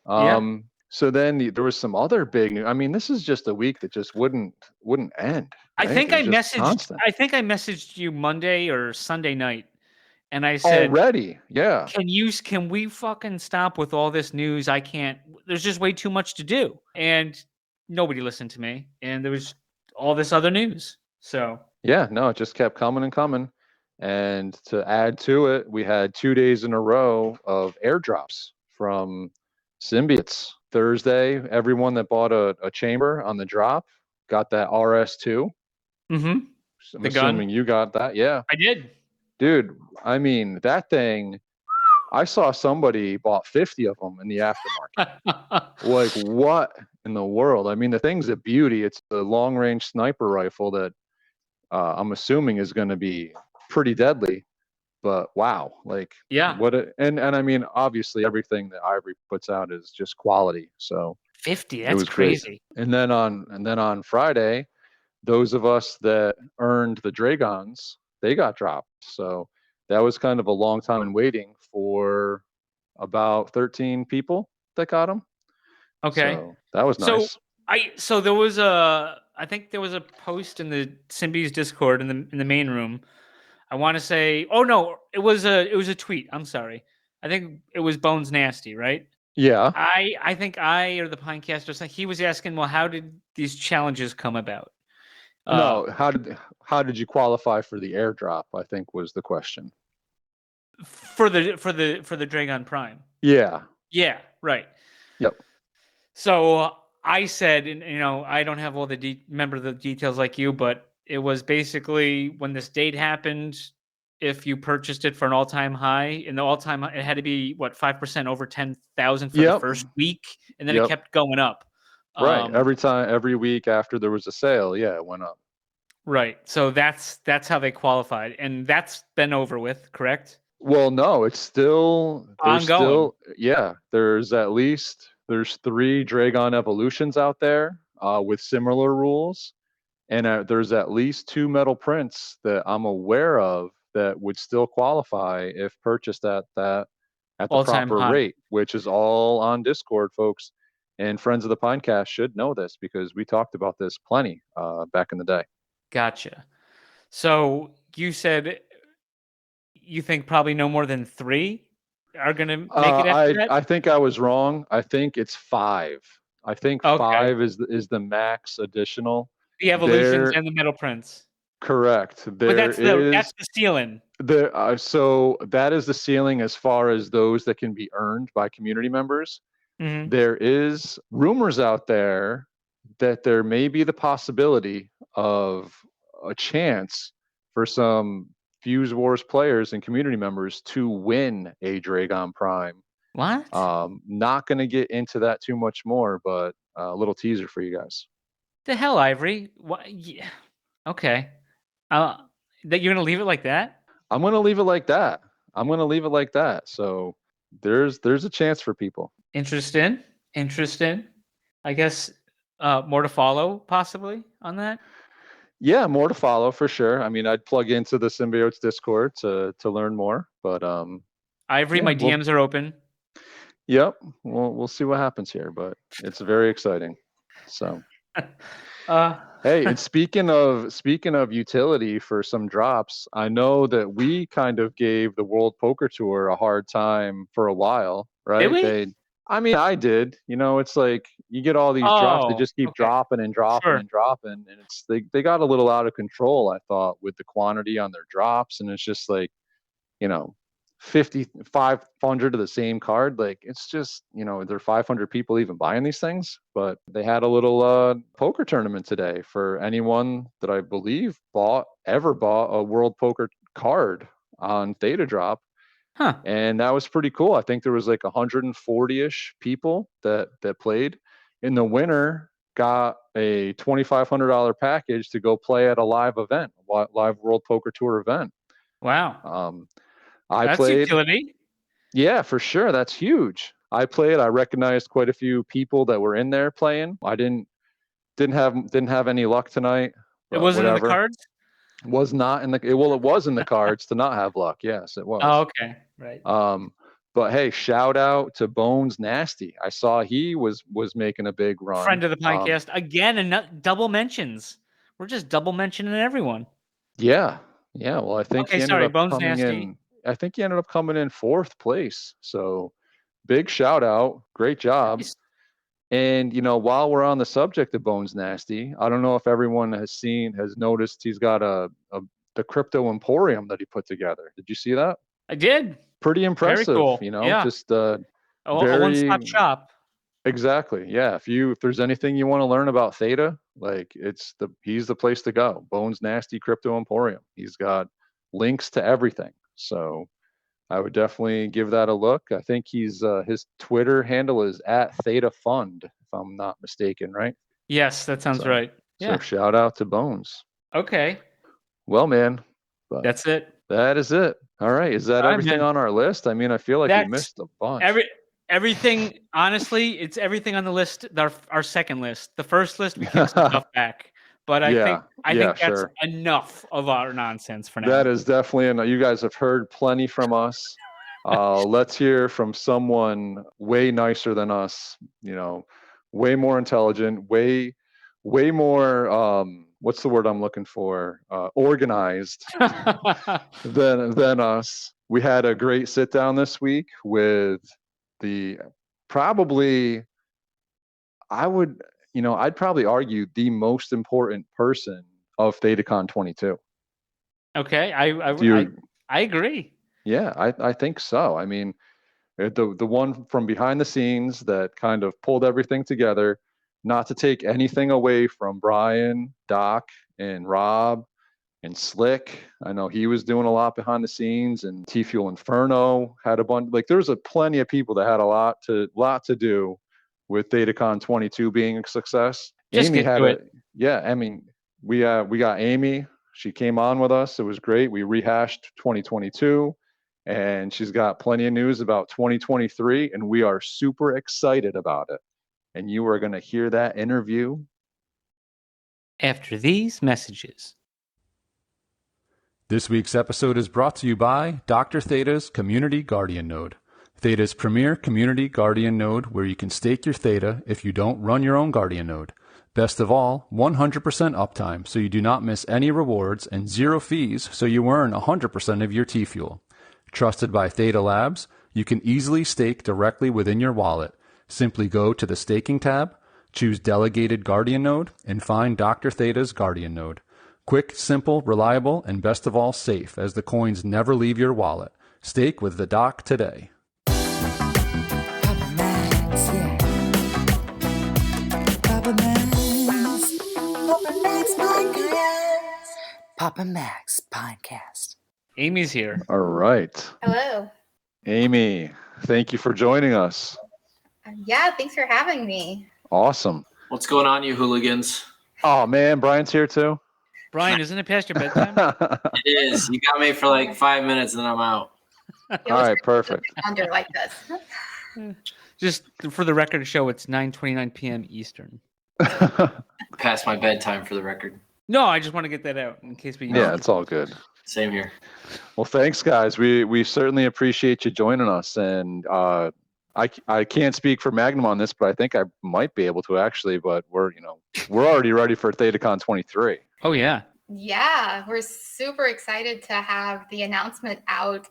So then there was some other big news. I mean, this is just a week that just wouldn't end. Right? I think I messaged you Monday or Sunday night, and I said already, yeah. Can we fucking stop with all this news? I can't. There's just way too much to do, and nobody listened to me. And there was all this other news. So Yeah, no, it just kept coming and coming. And to add to it, we had 2 days in a row of airdrops from symbiotes. Thursday, everyone that bought a chamber on the drop got that RS2. Mm-hmm. I'm The gun. assuming you got that. Yeah. I did. Dude, I mean, that thing, I saw somebody bought 50 of them in the aftermarket. Like, what in the world? I mean, the thing's a beauty. It's a long range sniper rifle that I'm assuming is going to be pretty deadly. But wow, like, Yeah. and I mean, obviously, everything that Ivory puts out is just quality. So 50. it That's was great. crazy. And then on Friday, those of us that earned the Dragons, they got dropped. So that was kind of a long time in waiting for about 13 people that got them. Okay. So that was So nice. So there was I think there was a post in the Symbies Discord in the main room. I want to say, oh no, it was a tweet. I'm sorry. I think it was Bones Nasty, right? Yeah. I think I or the Pinecast or something. He was asking, well, how did these challenges come about? No, how did you qualify for the airdrop? I think was the question. For the Dragon Prime. Yeah. Yeah. Right. Yep. So I said, and I don't have all the remember the details like you, but it was basically when this date happened. If you purchased it for an all-time high, and the all-time it had to be what 5% over 10,000 for the first week, and then it kept going up. Right. Every week after there was a sale, yeah, it went up. Right. So that's how they qualified, and that's been over with, correct? Well, no, it's still ongoing. There's 3 Dragon evolutions out there with similar rules, and there's at least 2 metal prints that I'm aware of that would still qualify if purchased at the All-time proper high. rate, which is all on Discord, folks. And friends of the Pinecast should know this because we talked about this plenty back in the day. Gotcha. So you said you think probably no more than 3 are going to make it after that? I think I was wrong. I think it's 5. I think 5 is the max additional. The evolutions and the metal prints. Correct. But that's the ceiling. So that is the ceiling as far as those that can be earned by community members. Mm-hmm. There is rumors out there that there may be the possibility of a chance for some Fuse Wars players and community members to win a Dragon Prime. What? Not going to get into that too much more, but a little teaser for you guys. The hell, Ivory? What? Yeah. Okay. That you're gonna leave it like that? I'm gonna leave it like that. So there's a chance for people. Interesting. I guess more to follow, possibly on that. Yeah, more to follow for sure. I mean, I'd plug into the Symbiotes Discord to learn more, but Ivory, my DMs are open. Yep, we'll see what happens here, but it's very exciting. So, hey, and speaking of utility for some drops, I know that we kind of gave the World Poker Tour a hard time for a while, right? Did we? I did. It's like you get all these drops, they just keep dropping and dropping and dropping, and it's they got a little out of control, I thought, with the quantity on their drops, and it's just like, 500 of the same card. Like, it's just, there are 500 people even buying these things. But they had a little poker tournament today for anyone that I believe ever bought a World Poker card on Theta Drop. Huh. And that was pretty cool. I think there was like 140-ish people that played. And the winner got a $2,500 package to go play at a live World Poker Tour event. Wow. That's played utility. Yeah, for sure. That's huge. I recognized quite a few people that were in there playing. I didn't have any luck tonight. It wasn't in the cards? Was not in the it was in the cards to not have luck. Yes, it was. Oh, okay. Right. But hey, shout out to Bones Nasty. I saw he was making a big run. Friend of the podcast again, and double mentions. We're just double mentioning everyone. Yeah. Well, I think he ended up Bones coming Nasty. in. I think he ended up coming in 4th place. So big shout out. Great job. Nice. And, while we're on the subject of Bones Nasty, I don't know if everyone has noticed he's got the crypto emporium that he put together. Did you see that? I did. Pretty impressive. Very cool. Just a very one-stop shop. Exactly. Yeah. If there's anything you want to learn about Theta, like he's the place to go. Bones Nasty Crypto Emporium. He's got links to everything. So I would definitely give that a look. I think his Twitter handle is @ThetaFund, if I'm not mistaken, right? Yes, that sounds right. So shout out to Bones. Okay. Well, man. That's it. That is it. All right. Is that everything on our list? I mean, I feel like we missed a bunch. Everything, honestly, it's everything on the list. Our second list. The first list, we kept some stuff back. But I think that's enough of our nonsense for now. That is definitely enough. You guys have heard plenty from us. Let's hear from someone way nicer than us, way more intelligent, way more, what's the word I'm looking for? Organized than us. We had a great sit down this week with I'd probably argue the most important person of ThetaCon 22. Okay, I agree. Yeah, I think so. I mean, the one from behind the scenes that kind of pulled everything together, not to take anything away from Brian, Doc, and Rob, and Slick. I know he was doing a lot behind the scenes, and T-Fuel Inferno had a bunch. Like, there's plenty of people that had a lot to do with ThetaCon 22 being a success. Amy had it. Yeah, I mean, we got Amy. She came on with us. It was great. We rehashed 2022, and she's got plenty of news about 2023, and we are super excited about it. And you are going to hear that interview after these messages. This week's episode is brought to you by Dr. Theta's Community Guardian Node. Theta's premier community guardian node where you can stake your Theta if you don't run your own guardian node. Best of all, 100% uptime so you do not miss any rewards and 0 fees so you earn 100% of your T-Fuel. Trusted by Theta Labs, you can easily stake directly within your wallet. Simply go to the staking tab, choose Delegated Guardian Node, and find Dr. Theta's Guardian Node. Quick, simple, reliable, and best of all, safe, as the coins never leave your wallet. Stake with the Doc today. Papa Max, yeah. Papa Max. Papa Max Podcast. Papa Max Podcast. Amy's here. All right. Hello. Amy, thank you for joining us. Yeah, thanks for having me. Awesome. What's going on, you hooligans? Oh, man, Brian's here too. Brian, isn't it past your bedtime? It is. You got me for like 5 minutes and then I'm out. All right, perfect. Under like this. Just for the record show, it's 9:29 p.m. Eastern. Past my bedtime for the record. No, I just want to get that out in case we. Yeah, it's all good. Same here. Well, thanks, guys. We certainly appreciate you joining us, and I can't speak for Magnum on this, but I think I might be able to actually. But we're already ready for ThetaCon 23. Oh yeah. Yeah, we're super excited to have the announcement out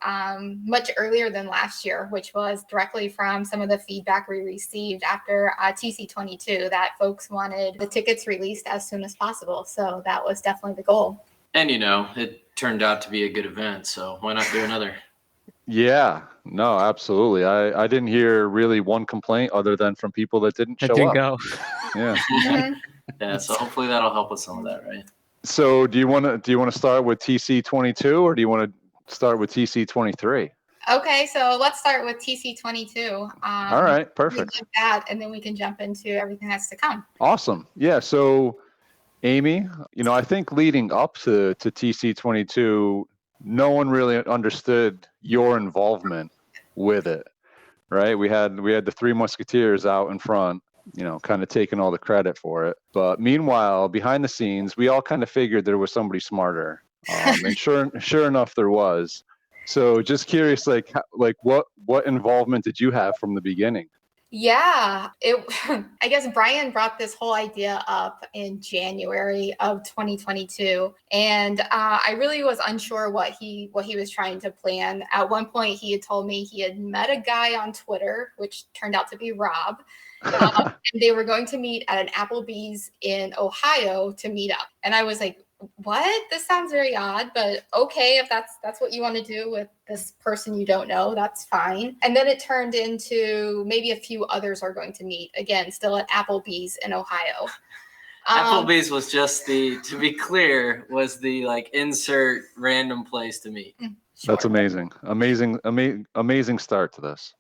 much earlier than last year, which was directly from some of the feedback we received after TC22 that folks wanted the tickets released as soon as possible. So that was definitely the goal. And it turned out to be a good event, so why not do another? Yeah, no, absolutely. I didn't hear really one complaint other than from people that didn't show up. Go. Yeah. Yeah, so hopefully that'll help with some of that, right? So do you want to start with TC22 or do you want to start with TC23? Okay, so let's start with TC22. All right, perfect. Like that, and then we can jump into everything that's to come. Awesome. Yeah. So, Amy, I think leading up to TC22, no one really understood your involvement with it, right? We had the Three Musketeers out in front, kind of taking all the credit for it. But meanwhile, behind the scenes, we all kind of figured there was somebody smarter, and sure enough, there was. So, just curious, like what involvement did you have from the beginning? Yeah, I guess Brian brought this whole idea up in January of 2022, and I really was unsure what he was trying to plan. At one point, he had told me he had met a guy on Twitter, which turned out to be Rob. And they were going to meet at an Applebee's in Ohio to meet up, and I was like, what? This sounds very odd, but okay, if that's what you want to do with this person you don't know, that's fine. And then it turned into maybe a few others are going to meet again, still at Applebee's in Ohio. Applebee's was just to be clear, was the like insert random place to meet. Sure. That's amazing. Amazing start to this.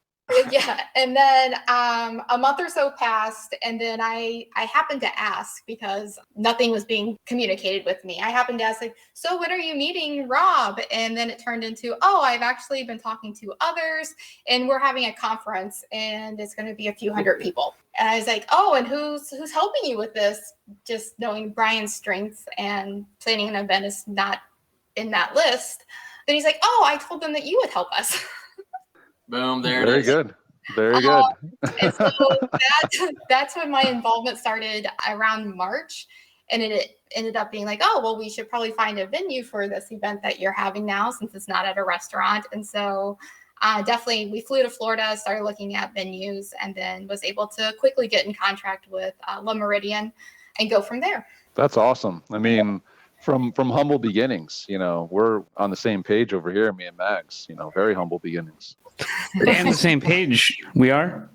Yeah, and then a month or so passed, and then I happened to ask, because nothing was being communicated with me. I happened to ask, like, so when are you meeting Rob? And then it turned into, oh, I've actually been talking to others, and we're having a conference, and it's going to be a few hundred people. And I was like, oh, and who's helping you with this? Just knowing Brian's strengths and planning an event is not in that list. Then he's like, oh, I told them that you would help us. Boom, there Very it is. good. Very good. And so that's when my involvement started around March. And it ended up being like, oh, well, we should probably find a venue for this event that you're having now, since it's not at a restaurant. And so definitely we flew to Florida, started looking at venues, and then was able to quickly get in contract with Le Meridian and go from there. That's awesome. I mean, from humble beginnings, we're on the same page over here, me and Max, very humble beginnings. We're on the same page. We are.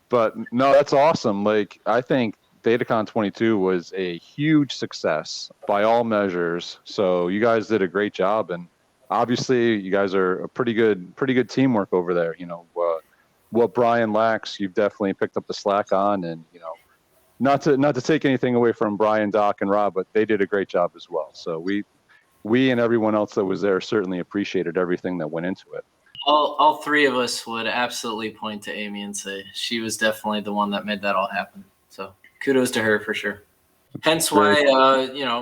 But no, that's awesome. Like, I think ThetaCon 22 was a huge success by all measures. So you guys did a great job, and obviously you guys are a pretty good teamwork over there. What Brian lacks, you've definitely picked up the slack on, and not to take anything away from Brian, Doc, and Rob, but they did a great job as well. So we and everyone else that was there certainly appreciated everything that went into it. All three of us would absolutely point to Amy and say she was definitely the one that made that all happen. So kudos to her for sure. Hence why,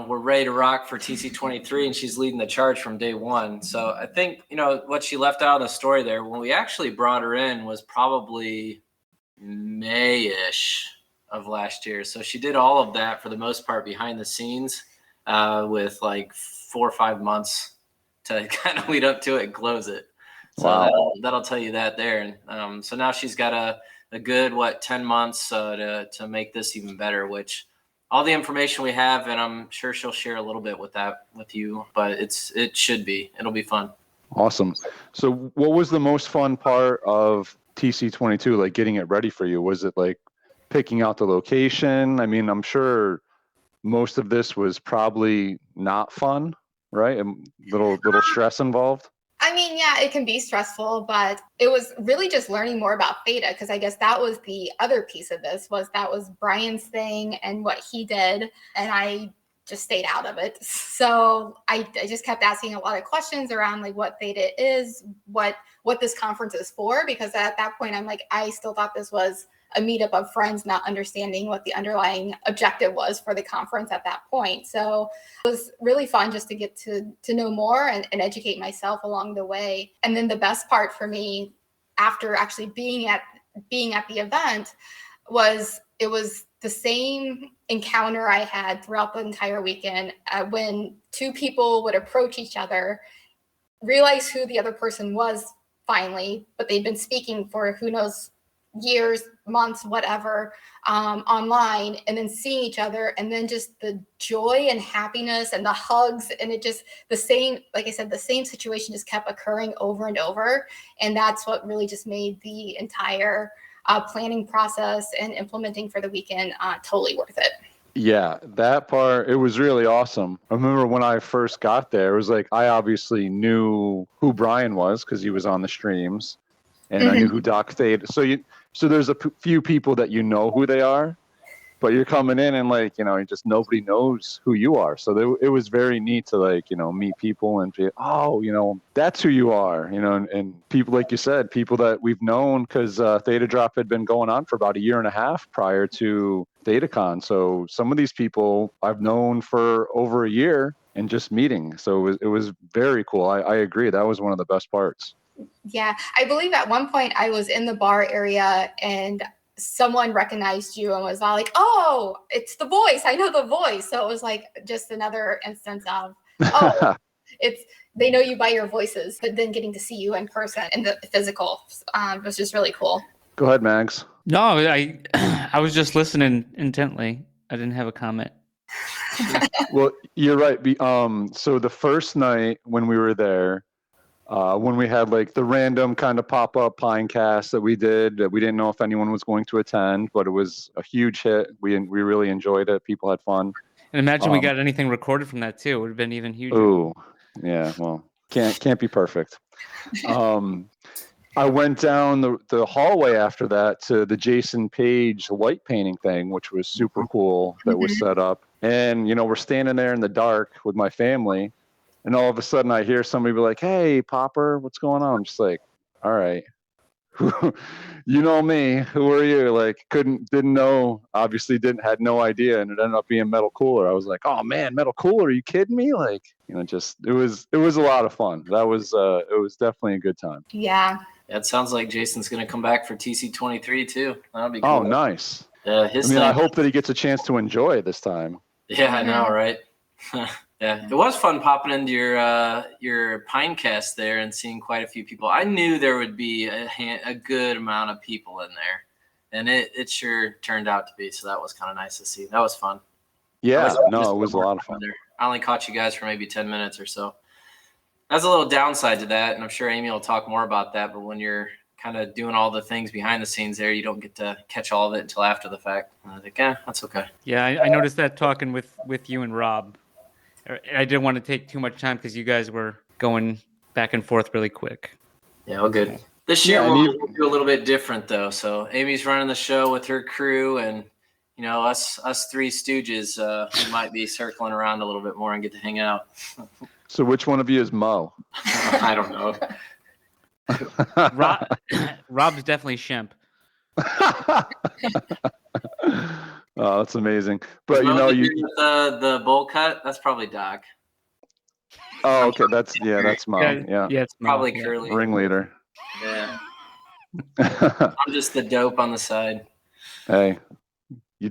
we're ready to rock for TC23, and she's leading the charge from day one. So I think, what she left out of the story there, when we actually brought her in, was probably May-ish of last year. So she did all of that for the most part behind the scenes with like 4 or 5 months to kind of lead up to it and close it. So wow. that'll tell you that there. And so now she's got a good, 10 months to make this even better, which all the information we have, and I'm sure she'll share a little bit with you, but it'll be fun. Awesome. So what was the most fun part of TC22, like getting it ready for you? Was it like picking out the location? I mean, I'm sure most of this was probably not fun, right? A little stress involved. I mean, yeah, it can be stressful, but it was really just learning more about Theta, because I guess that was the other piece of this, that was Brian's thing and what he did, and I just stayed out of it. So I just kept asking a lot of questions around like what Theta is, what this conference is for, because at that point I'm like, I still thought this was a meetup of friends, not understanding what the underlying objective was for the conference at that point. So it was really fun just to get to know more and educate myself along the way. And then the best part for me after actually being at the event was it was the same encounter I had throughout the entire weekend when two people would approach each other, realize who the other person was finally, but they'd been speaking for who knows years, months, whatever, online, and then seeing each other, and then just the joy and happiness and the hugs, and it just the same, like I said, the same situation just kept occurring over and over, and that's what really just made the entire planning process and implementing for the weekend totally worth it. Yeah, that part, it was really awesome. I remember when I first got there, it was like I obviously knew who Brian was because he was on the streams, and I knew who Doc Theta. So there's a few people that you know who they are, but you're coming in and like, just nobody knows who you are. So it was very neat to like, meet people and be, oh, that's who you are, and people, like you said, people that we've known because Theta Drop had been going on for about 1.5 years prior to ThetaCon. So some of these people I've known for over a year and just meeting. So it was very cool. I agree. That was one of the best parts. Yeah, I believe at one point I was in the bar area and someone recognized you and was all like, "Oh, it's the voice. I know the voice." So it was like just another instance of, oh, it's they know you by your voices, but then getting to see you in person in the physical was just really cool. Go ahead, Mags. No, I was just listening intently. I didn't have a comment. Well, you're right. So the first night when we were there, when we had like the random kind of pop-up Pinecast that we did, we didn't know if anyone was going to attend, but it was a huge hit. We really enjoyed it. People had fun. And imagine we got anything recorded from that too. It would have been even huger. Ooh, yeah. Well, can't be perfect. I went down the hallway after that to the Jason Page light painting thing, which was super cool that was set up. And, we're standing there in the dark with my family. And all of a sudden I hear somebody be like, "Hey, Popper, what's going on?" I'm just like, all right. You know me. Who are you? Like, didn't know, obviously had no idea. And it ended up being Metal Cooler. I was like, oh man, Metal Cooler, are you kidding me? Like, just, it was a lot of fun. It was definitely a good time. Yeah. It sounds like Jason's going to come back for TC23 too. That'll be cool. Oh, nice. I hope that he gets a chance to enjoy it this time. Yeah, I know, right? Yeah, it was fun popping into your Pinecast there and seeing quite a few people. I knew there would be a good amount of people in there, and it sure turned out to be. So that was kind of nice to see. That was fun. Yeah, it was a lot of fun. There. I only caught you guys for maybe 10 minutes or so. That's a little downside to that, and I'm sure Amy will talk more about that. But when you're kind of doing all the things behind the scenes there, you don't get to catch all of it until after the fact. I was like, that's okay. Yeah, I noticed that talking with you and Rob. I didn't want to take too much time because you guys were going back and forth really quick. Yeah, well, good. This year we'll do a little bit different though. So Amy's running the show with her crew, and us Three Stooges, we might be circling around a little bit more and get to hang out. So which one of you is Mo? I don't know. Rob's definitely Shemp. Oh, that's amazing. But the bowl cut, that's probably Doc. Oh, okay. That's Mom. Yeah. It's probably Curly. Ringleader. Yeah. I'm just the dope on the side. Hey, you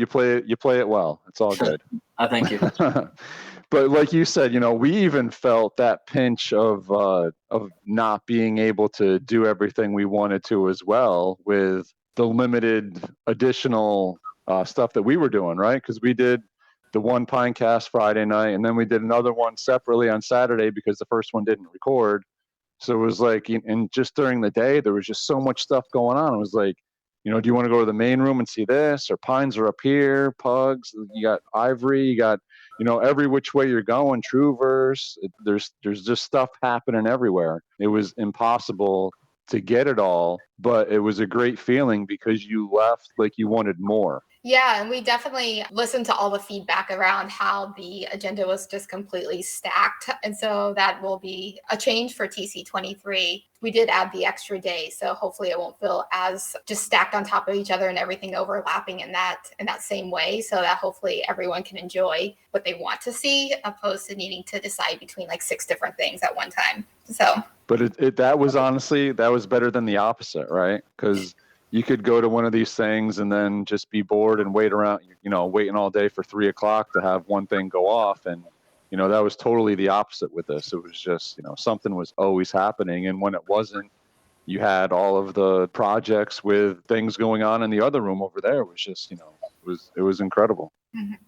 play it well. It's all good. I thank you. But like you said, we even felt that pinch of not being able to do everything we wanted to as well with the limited additional stuff that we were doing, right? Because we did the one Pinecast Friday night, and then we did another one separately on Saturday because the first one didn't record. So it was like, and just during the day, there was just so much stuff going on. It was like, do you want to go to the main room and see this? Or Pines are up here, Pugs, you got Ivory, you got, every which way you're going, Trueverse. There's just stuff happening everywhere. It was impossible to get it all, but it was a great feeling because you left like you wanted more. Yeah, and we definitely listened to all the feedback around how the agenda was just completely stacked. And so that will be a change for TC23. We did add the extra day, so hopefully it won't feel as just stacked on top of each other and everything overlapping in that same way, so that hopefully everyone can enjoy what they want to see, opposed to needing to decide between like 6 different things at one time. So, but that was honestly, that was better than the opposite, right? Because you could go to one of these things and then just be bored and wait around, waiting all day for 3:00 to have one thing go off. And, that was totally the opposite with this. It was just, something was always happening. And when it wasn't, you had all of the projects with things going on in the other room over there. It was just, it was incredible.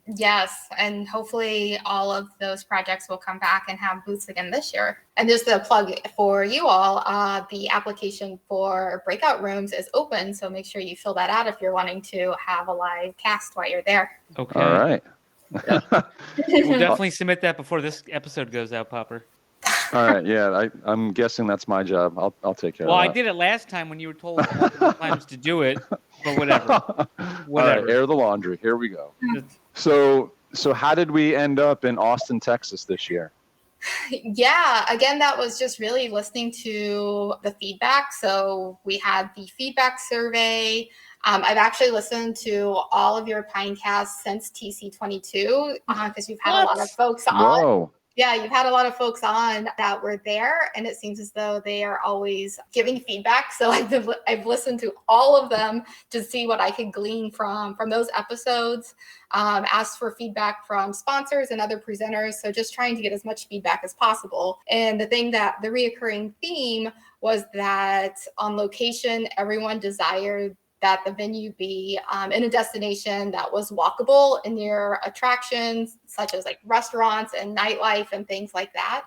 Yes, and hopefully all of those projects will come back and have booths again this year. And just a plug for you all, the application for breakout rooms is open, so make sure you fill that out if you're wanting to have a live cast while you're there. Okay. All right. We'll definitely submit that before this episode goes out, Popper. All right. Yeah, I'm guessing that's my job. I'll take care of that. Well, I did it last time when you were told multiple times to do it, but whatever. All right, air the laundry. Here we go. So how did we end up in Austin, Texas this year? Yeah, again, that was just really listening to the feedback. So we had the feedback survey. I've actually listened to all of your Pinecasts since TC22 because you've had a lot of folks on. Whoa. Yeah, you've had a lot of folks on that were there, and it seems as though they are always giving feedback. So I've listened to all of them to see what I can glean from those episodes. Asked for feedback from sponsors and other presenters. So just trying to get as much feedback as possible. And the reoccurring theme was that on location, everyone desired that the venue be in a destination that was walkable and near attractions such as like restaurants and nightlife and things like that.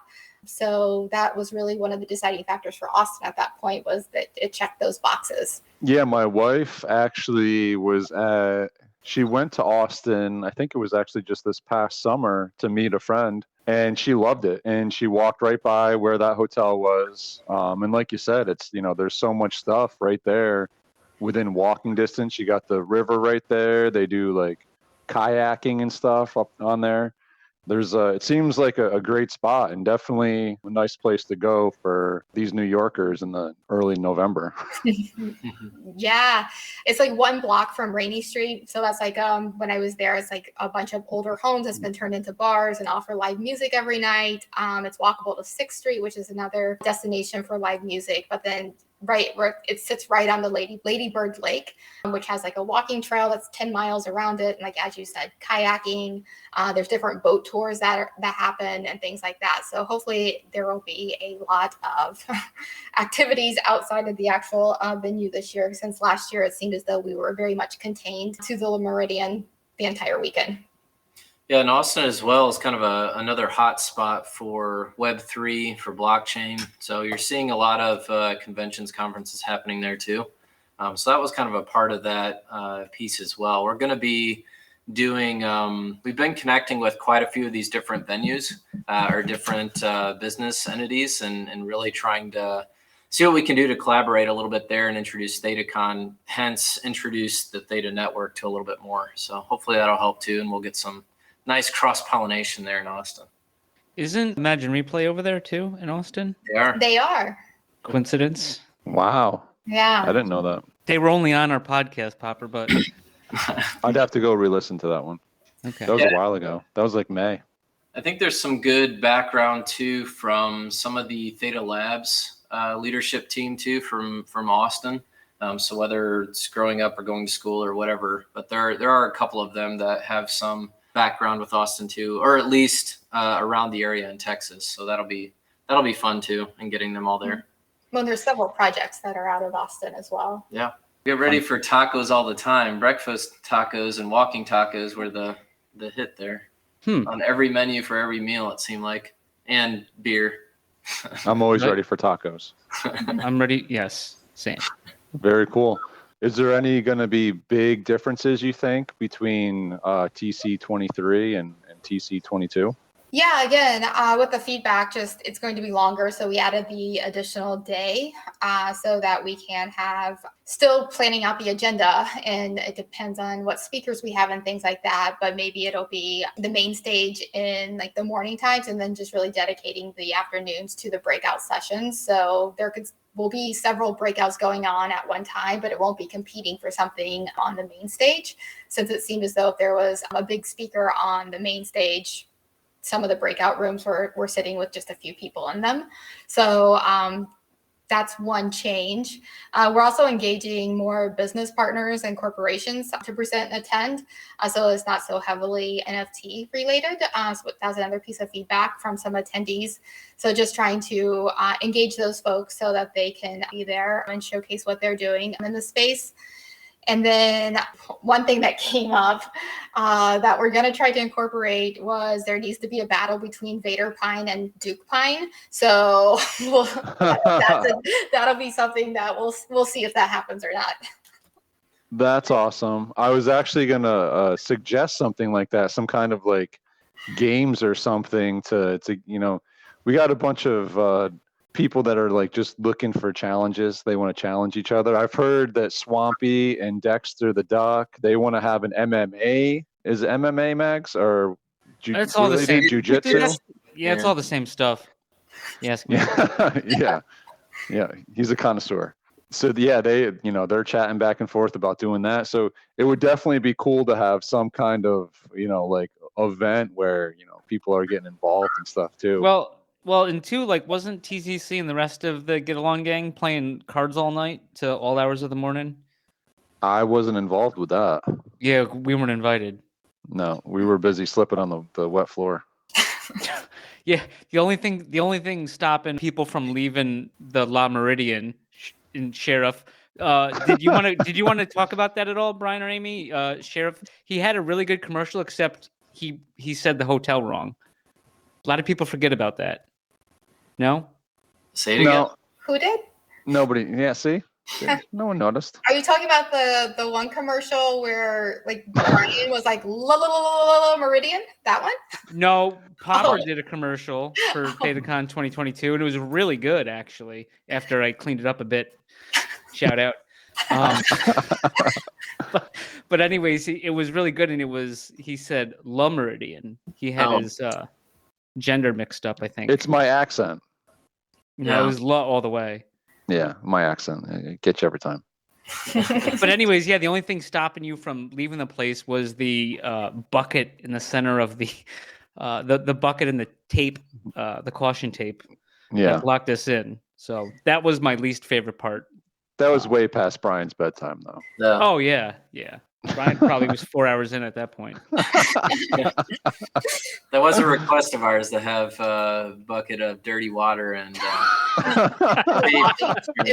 So that was really one of the deciding factors for Austin at that point, was that it checked those boxes. Yeah, my wife actually she went to Austin, I think it was actually just this past summer, to meet a friend, and she loved it. And she walked right by where that hotel was. And like you said, it's, there's so much stuff right there within walking distance. You got the river right there. They do like kayaking and stuff up on there. It seems like a great spot, and definitely a nice place to go for these New Yorkers in the early November. Yeah, it's like 1 block from Rainey Street. So that's like when I was there, it's like a bunch of older homes that's been turned into bars and offer live music every night. It's walkable to 6th Street, which is another destination for live music. But then right where it sits right on the Lady Bird Lake, which has like a walking trail that's 10 miles around it. And like, as you said, kayaking, there's different boat tours that happen and things like that. So hopefully there will be a lot of activities outside of the actual venue this year, since last year it seemed as though we were very much contained to the Meridian the entire weekend. Yeah, and Austin as well is kind of another hot spot for Web3, for blockchain. So you're seeing a lot of conventions, conferences happening there too. So that was kind of a part of that piece as well. We're going to be doing, we've been connecting with quite a few of these different venues or different business entities, and really trying to see what we can do to collaborate a little bit there and introduce ThetaCon, hence introduce the Theta network to a little bit more. So hopefully that'll help too, and we'll get some nice cross-pollination there in Austin. Isn't Imagine Replay over there too in Austin? They are. Coincidence? Wow. Yeah. I didn't know that. They were only on our podcast, Popper, but I'd have to go re-listen to that one. Okay. That was a while ago. That was like May. I think there's some good background too from some of the Theta Labs leadership team too from Austin. So whether it's growing up or going to school or whatever, but there are a couple of them that have some background with Austin too, or at least around the area in Texas. So that'll be fun too, and getting them all there. Well, there's several projects that are out of Austin as well. Yeah. Get ready for tacos all the time. Breakfast tacos and walking tacos were the hit there. On every menu for every meal, it seemed like, and beer. I'm always ready for tacos. I'm ready. Yes. Same. Very cool. Is there any going to be big differences, you think, between TC23 and TC22? Yeah, again, with the feedback, it's going to be longer. So we added the additional day so that we can have still planning out the agenda. And it depends on what speakers we have and things like that. But maybe it'll be the main stage in like the morning times, and then just really dedicating the afternoons to the breakout sessions. So will be several breakouts going on at one time, but it won't be competing for something on the main stage, since it seemed as though if there was a big speaker on the main stage, some of the breakout rooms were sitting with just a few people in them. So that's one change. We're also engaging more business partners and corporations to present and attend. So it's not so heavily NFT related. So that's another piece of feedback from some attendees. So just trying to engage those folks so that they can be there and showcase what they're doing in the space. And then one thing that came up that we're going to try to incorporate was there needs to be a battle between Vader Pine and Duke Pine. So that'll be something that we'll see if that happens or not. That's awesome. I was actually going to suggest something like that, some kind of like games or something to we got a bunch of people that are like just looking for challenges. They want to challenge each other. I've heard that Swampy and Dexter the Duck, they want to have an MMA. Is it MMA, Max? Or it's all the same. Jiu-jitsu? Yeah, it's all the same stuff. Yes. Yeah. He's a connoisseur. So yeah, they're chatting back and forth about doing that. So it would definitely be cool to have some kind of, like event where people are getting involved and stuff too. Well, and two, like, wasn't TCC and the rest of the Get Along gang playing cards all night to all hours of the morning? I wasn't involved with that. Yeah, we weren't invited. No, we were busy slipping on the wet floor. Yeah, the only thing stopping people from leaving the La Meridian in Sheriff. Did you want to talk about that at all, Brian or Amy? Sheriff, he had a really good commercial, except he said the hotel wrong. A lot of people forget about that. No? Say it again. Who did? Nobody. Yeah, see? No one noticed. Are you talking about the one commercial where like Brian was like la Meridian? That one? No, Popper did a commercial for ThetaCon 2022, and it was really good actually. After I cleaned it up a bit, shout out. But anyways, it was really good, and he said La Meridian. He had his gender mixed up, I think. It's my accent. No, it was La all the way. Yeah, my accent. It gets you every time. But anyways, yeah, the only thing stopping you from leaving the place was the bucket in the center of the bucket and the tape, the caution tape that locked us in. So that was my least favorite part. That was way past Brian's bedtime, though. Yeah. Oh, yeah. Brian probably was 4 hours in at that point. That was a request of ours to have a bucket of dirty water and in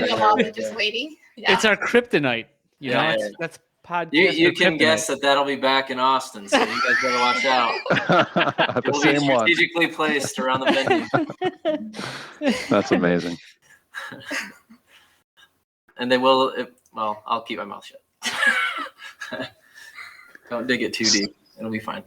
the lobby just waiting. Yeah. It's our kryptonite. That's podcast. You can guess that'll be back in Austin, so you guys better watch out. The It'll same be one. strategically placed around the venue. That's amazing. And they will. Well, I'll keep my mouth shut. Don't dig it too deep. It'll be fine.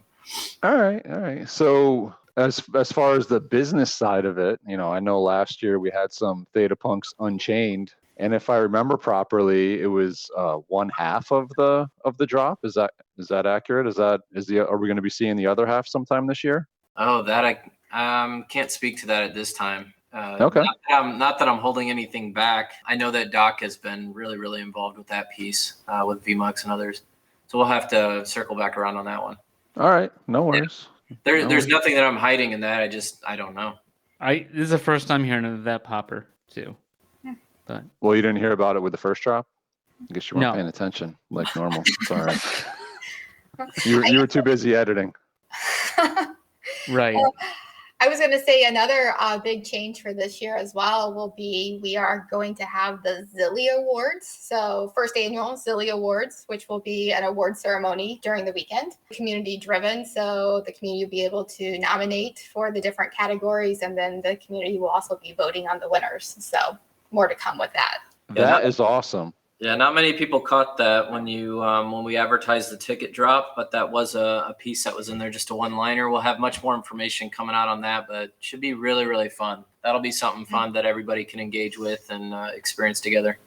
All right. So as far as the business side of it, I know last year we had some Theta Punks Unchained, and if I remember properly, it was 1/2 of the drop. Is that accurate? Are we going to be seeing the other half sometime this year? Oh, that I can't speak to that at this time. Okay. Not that I'm holding anything back. I know that Doc has been really, really involved with that piece with VMUX and others. So we'll have to circle back around on that one. All right. No worries. There's nothing that I'm hiding in that. I don't know. This is the first time hearing of that Popper too. But well, you didn't hear about it with the first drop? I guess you weren't paying attention like normal. It's all right. You were too busy editing. Right. I was going to say another big change for this year as well will be we are going to have the Zilly Awards. So first annual Zilly Awards, which will be an award ceremony during the weekend, community driven. So the community will be able to nominate for the different categories, and then the community will also be voting on the winners. So more to come with that. That is awesome. Yeah, not many people caught that when we advertised the ticket drop, but that was a piece that was in there, just a one-liner. We'll have much more information coming out on that, but it should be really, really fun. That'll be something fun that everybody can engage with and experience together.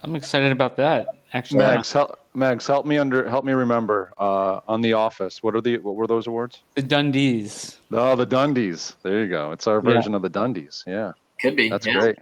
I'm excited about that. Actually, Mags, help me remember. On The Office, what were those awards? The Dundies. Oh, the Dundies. There you go. It's our version of the Dundies. Yeah, could be. That's great.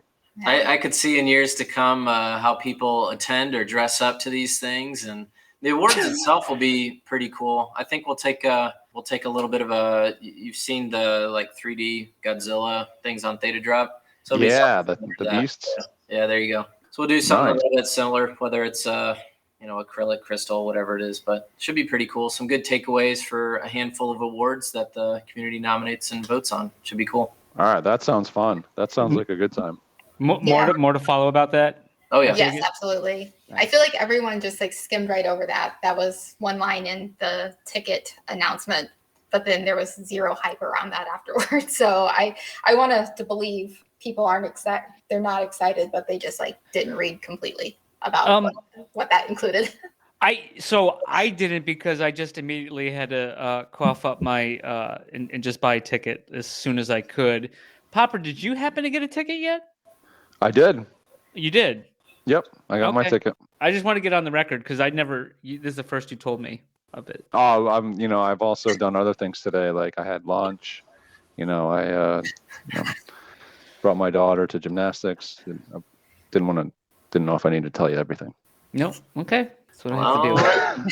I could see in years to come how people attend or dress up to these things, and the awards itself will be pretty cool. I think we'll take a little bit of you've seen the 3D Godzilla things on Theta Drop. So the beasts. Yeah, there you go. So we'll do something a little bit similar, whether it's acrylic, crystal, whatever it is, but it should be pretty cool. Some good takeaways for a handful of awards that the community nominates and votes on. Should be cool. All right, that sounds fun. That sounds like a good time. More to follow about that? Oh, yeah. Yes, absolutely. I feel like everyone just skimmed right over that. That was one line in the ticket announcement, but then there was zero hype around that afterwards. So I want us to believe people aren't excited. They're not excited, but they just didn't read completely about what that included. I didn't, because I just immediately had to cough up my and just buy a ticket as soon as I could. Popper, did you happen to get a ticket yet? I did. You did? Yep, I got my ticket. I just want to get on the record because this is the first you told me of it. Oh, I've also done other things today. Like I had lunch. I brought my daughter to gymnastics. I didn't know if I needed to tell you everything. No, okay. That's what I have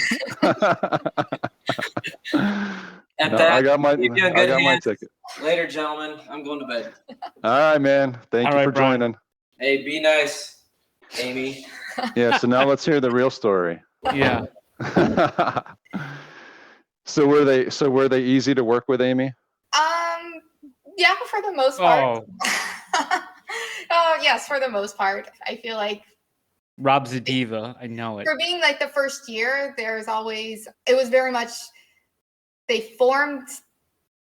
to do. At that, I got my hands. ticket. Later, gentlemen. I'm going to bed. All right, man. Thank you for Brian. joining. Hey, be nice, Amy. Yeah. So now let's hear the real story. Yeah. So were they easy to work with, Amy? Yeah, for the most part. Yes, for the most part. I feel like Rob's a diva. I know it. For being like the first year, it was very much, they formed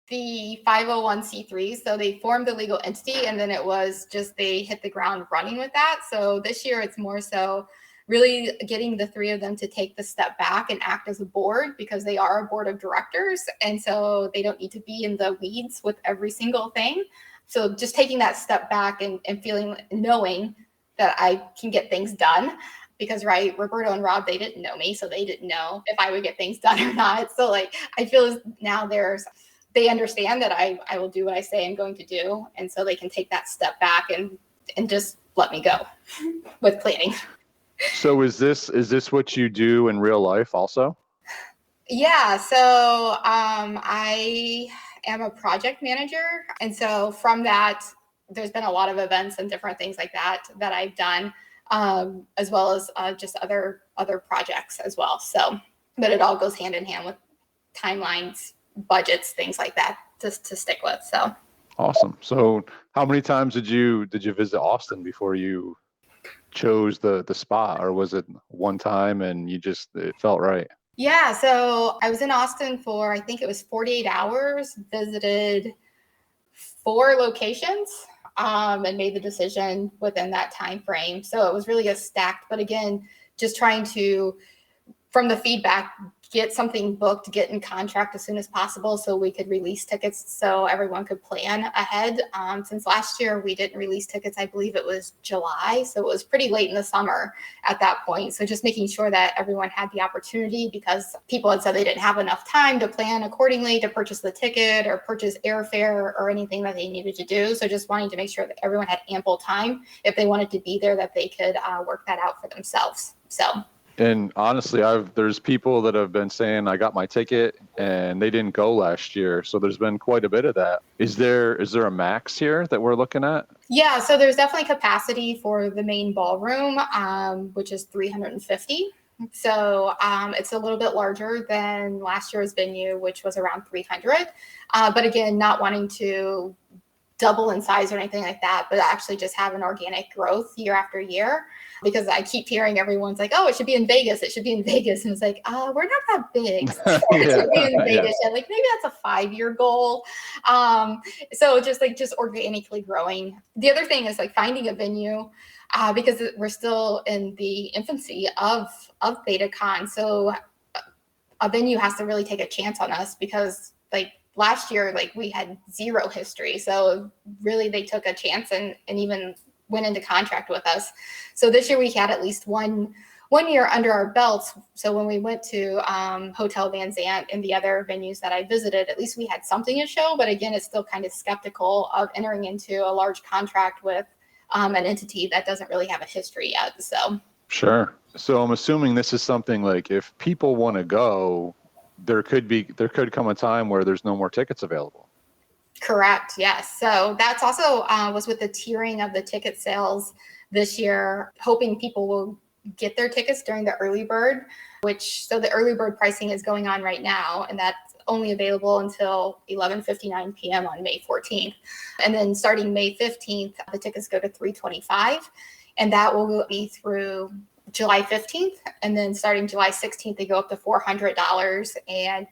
the 501c3, so they formed the legal entity, and then it was just they hit the ground running with that. So this year it's more so really getting the three of them to take the step back and act as a board, because they are a board of directors, and so they don't need to be in the weeds with every single thing. So just taking that step back and knowing that I can get things done. Because, right, Roberto and Rob, they didn't know me, so they didn't know if I would get things done or not. So, like, I feel as now they understand that I will do what I say I'm going to do. And so they can take that step back and just let me go with planning. So is this what you do in real life also? Yeah. So I am a project manager. And so from that, there's been a lot of events and different things like that I've done. As well as just other projects as well. So, but it all goes hand in hand with timelines, budgets, things like that to stick with. So awesome. So how many times did you visit Austin before you chose the spot, or was it one time and it felt right? Yeah. So I was in Austin for, I think it was 48 hours, visited 4 locations. And made the decision within that time frame. So it was really a stacked, but again, just trying to, from the feedback, get something booked, get in contract as soon as possible so we could release tickets so everyone could plan ahead. Since last year, we didn't release tickets. I believe it was July. So it was pretty late in the summer at that point. So just making sure that everyone had the opportunity, because people had said they didn't have enough time to plan accordingly to purchase the ticket or purchase airfare or anything that they needed to do. So just wanting to make sure that everyone had ample time if they wanted to be there, that they could work that out for themselves. So. And honestly, there's people that have been saying I got my ticket and they didn't go last year. So there's been quite a bit of that. Is there a max here that we're looking at? Yeah, so there's definitely capacity for the main ballroom, which is 350. So it's a little bit larger than last year's venue, which was around 300. But again, not wanting to double in size or anything like that, but actually just have an organic growth year after year. Because I keep hearing everyone's like, oh, it should be in Vegas. It should be in Vegas. And it's like, we're not that big. It should be in Vegas. Yeah. Like maybe that's a 5-year goal. So just organically growing. The other thing is like finding a venue because we're still in the infancy of ThetaCon. So a venue has to really take a chance on us, because like last year, like we had 0 history. So really they took a chance and even went into contract with us. So this year we had at least one year under our belts. So when we went to Hotel Van Zandt and the other venues that I visited, at least we had something to show. But again, it's still kind of skeptical of entering into a large contract with an entity that doesn't really have a history yet. So sure. So I'm assuming this is something like if people want to go, there could come a time where there's no more tickets available. Correct. Yes. So that's also was with the tiering of the ticket sales this year, hoping people will get their tickets during the early bird, so the early bird pricing is going on right now, and that's only available until 11:59 p.m. on May 14th. And then starting May 15th, the tickets go to $325, and that will be through July 15th. And then starting July 16th, they go up to $400, and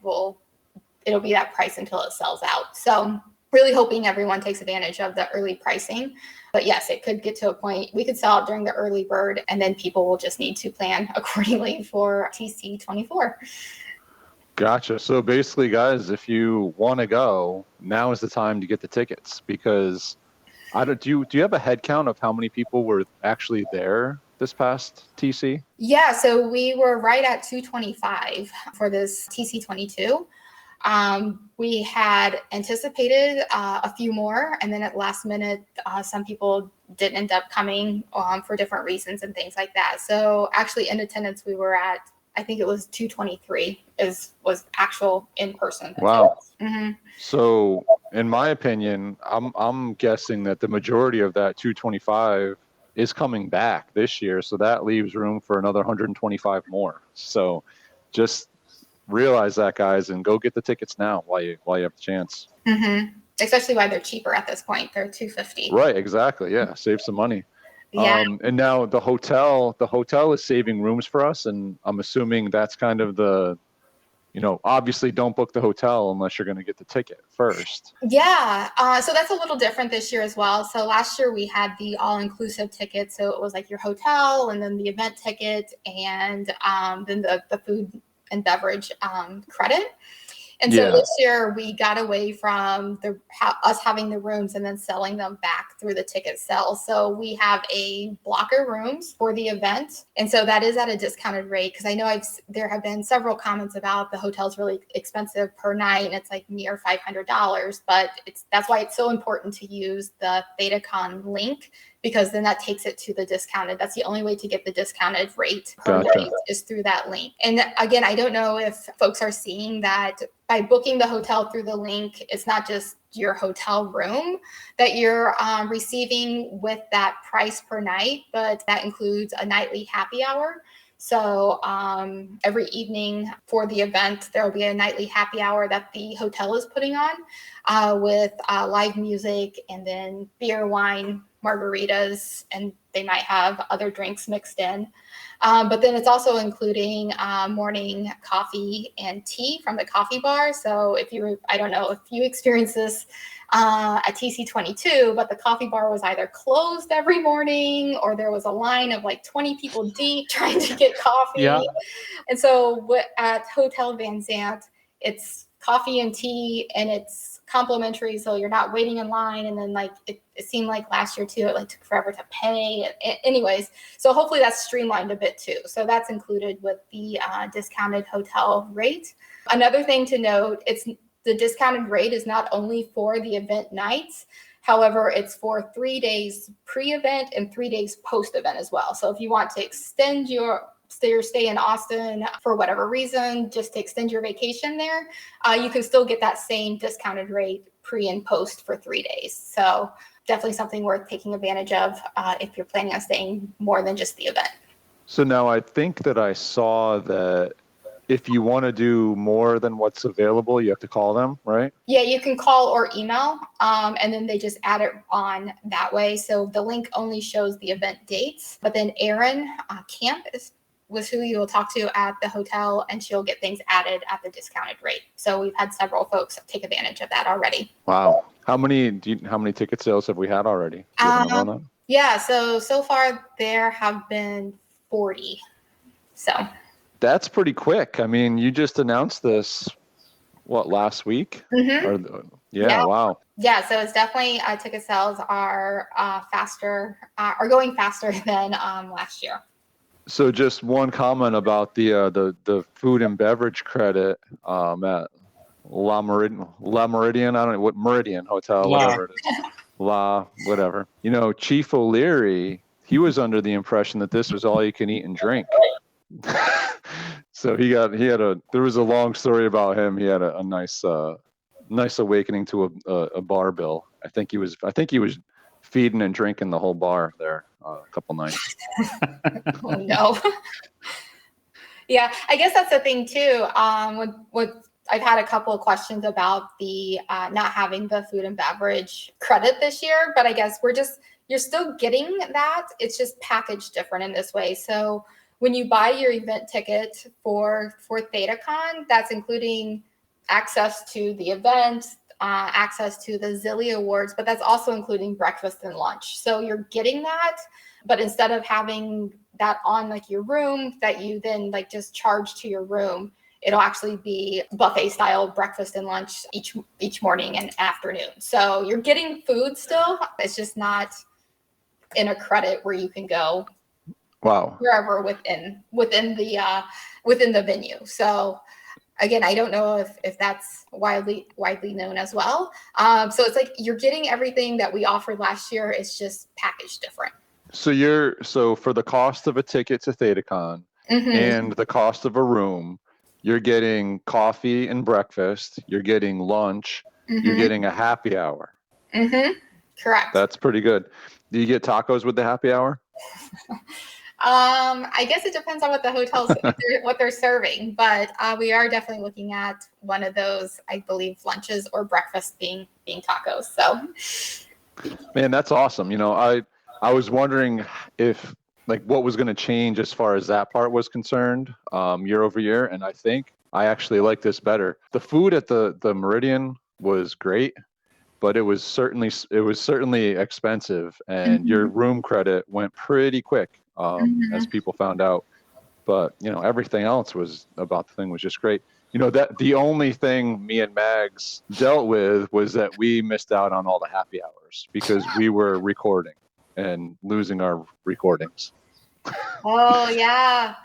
it'll be that price until it sells out. So really hoping everyone takes advantage of the early pricing. But yes, it could get to a point we could sell out during the early bird, and then people will just need to plan accordingly for TC24. Gotcha. So basically, guys, if you want to go, now is the time to get the tickets, because do you have a head count of how many people were actually there this past TC? Yeah, so we were right at 225 for this TC22. We had anticipated a few more, and then at last minute, some people didn't end up coming for different reasons and things like that. So actually in attendance, we were at I think it was 223 was actual in-person. Wow. Mm-hmm. So in my opinion, I'm guessing that the majority of that 225 is coming back this year. So that leaves room for another 125 more. So just realize that, guys, and go get the tickets now while you have the chance. Mm-hmm. Especially why they're cheaper at this point. They're $250. Right, exactly. Yeah, save some money. Yeah. And now the hotel is saving rooms for us, and I'm assuming that's kind of the, obviously don't book the hotel unless you're going to get the ticket first. Yeah. So that's a little different this year as well. So last year we had the all-inclusive ticket. So it was like your hotel and then the event ticket and then the food and beverage credit. And so this year we got away from us having the rooms and then selling them back through the ticket sale. So we have a blocker rooms for the event. And so that is at a discounted rate because I know there have been several comments about the hotel's really expensive per night and it's like near $500, but that's why it's so important to use the ThetaCon link because then that takes it to the discounted. That's the only way to get the discounted rate per night is through that link. And again, I don't know if folks are seeing that by booking the hotel through the link, it's not just your hotel room that you're receiving with that price per night, but that includes a nightly happy hour. So every evening for the event, there will be a nightly happy hour that the hotel is putting on with live music and then beer, wine, margaritas, and they might have other drinks mixed in. But then it's also including morning coffee and tea from the coffee bar. So I don't know if you experience this at TC22, but the coffee bar was either closed every morning or there was a line of like 20 people deep trying to get coffee. Yeah. And so at Hotel Van Zandt, it's coffee and tea and it's complimentary. So you're not waiting in line. And then like, it seemed like last year too, it like took forever to pay. Anyways, so hopefully that's streamlined a bit too. So that's included with the discounted hotel rate. Another thing to note, the discounted rate is not only for the event nights. However, it's for 3 days pre-event and 3 days post-event as well. So if you want to extend your stay in Austin for whatever reason, just to extend your vacation there, you can still get that same discounted rate pre and post for 3 days. So definitely something worth taking advantage of if you're planning on staying more than just the event. So now I think that I saw that if you want to do more than what's available, you have to call them, right? Yeah, you can call or email, and then they just add it on that way. So the link only shows the event dates, but then Erin Camp was who you will talk to at the hotel, and she'll get things added at the discounted rate. So we've had several folks take advantage of that already. Wow. How many ticket sales have we had already? Do you have a number on that? Yeah, so far there have been 40. So that's pretty quick. I mean, you just announced this, last week? Mm-hmm. Yeah, wow. Yeah, so it's definitely ticket sales are going faster than last year. So just one comment about the food and beverage credit at La Meridian, I don't know what Meridian Hotel, whatever it is. Whatever. Chief O'Leary, he was under the impression that this was all you can eat and drink. So there was a long story about him. He had a nice awakening to a bar bill. I think he was feeding and drinking the whole bar there a couple nights. Oh no. Yeah, I guess that's the thing too. What I've had a couple of questions about the not having the food and beverage credit this year, but I guess you're still getting that. It's just packaged different in this way. So when you buy your event ticket for ThetaCon, that's including access to the event, access to the Zilly Awards, but that's also including breakfast and lunch. So you're getting that, but instead of having that on like your room that you then like just charge to your room, it'll actually be buffet style breakfast and lunch each morning and afternoon. So you're getting food still. It's just not in a credit where you can go wherever within the venue. So again, I don't know if that's widely known as well. So it's like you're getting everything that we offered last year. It's just packaged different. So for the cost of a ticket to ThetaCon, and the cost of a room. You're getting coffee and breakfast. You're getting lunch. You're getting a happy hour. Correct. That's pretty good. Do you get tacos with the happy hour? I guess it depends on what the hotels, what they're serving, but we are definitely looking at one of those, I believe, lunches or breakfast being tacos. So, Man, that's awesome. I was wondering if what was going to change as far as that part was concerned, year over year, and I think I actually like this better. The food at the Meridian was great, but it was certainly expensive, and your room credit went pretty quick, as people found out. But everything else about the thing was just great. That the only thing me and Mags dealt with was that we missed out on all the happy hours because we were recording and losing our recordings. Oh yeah.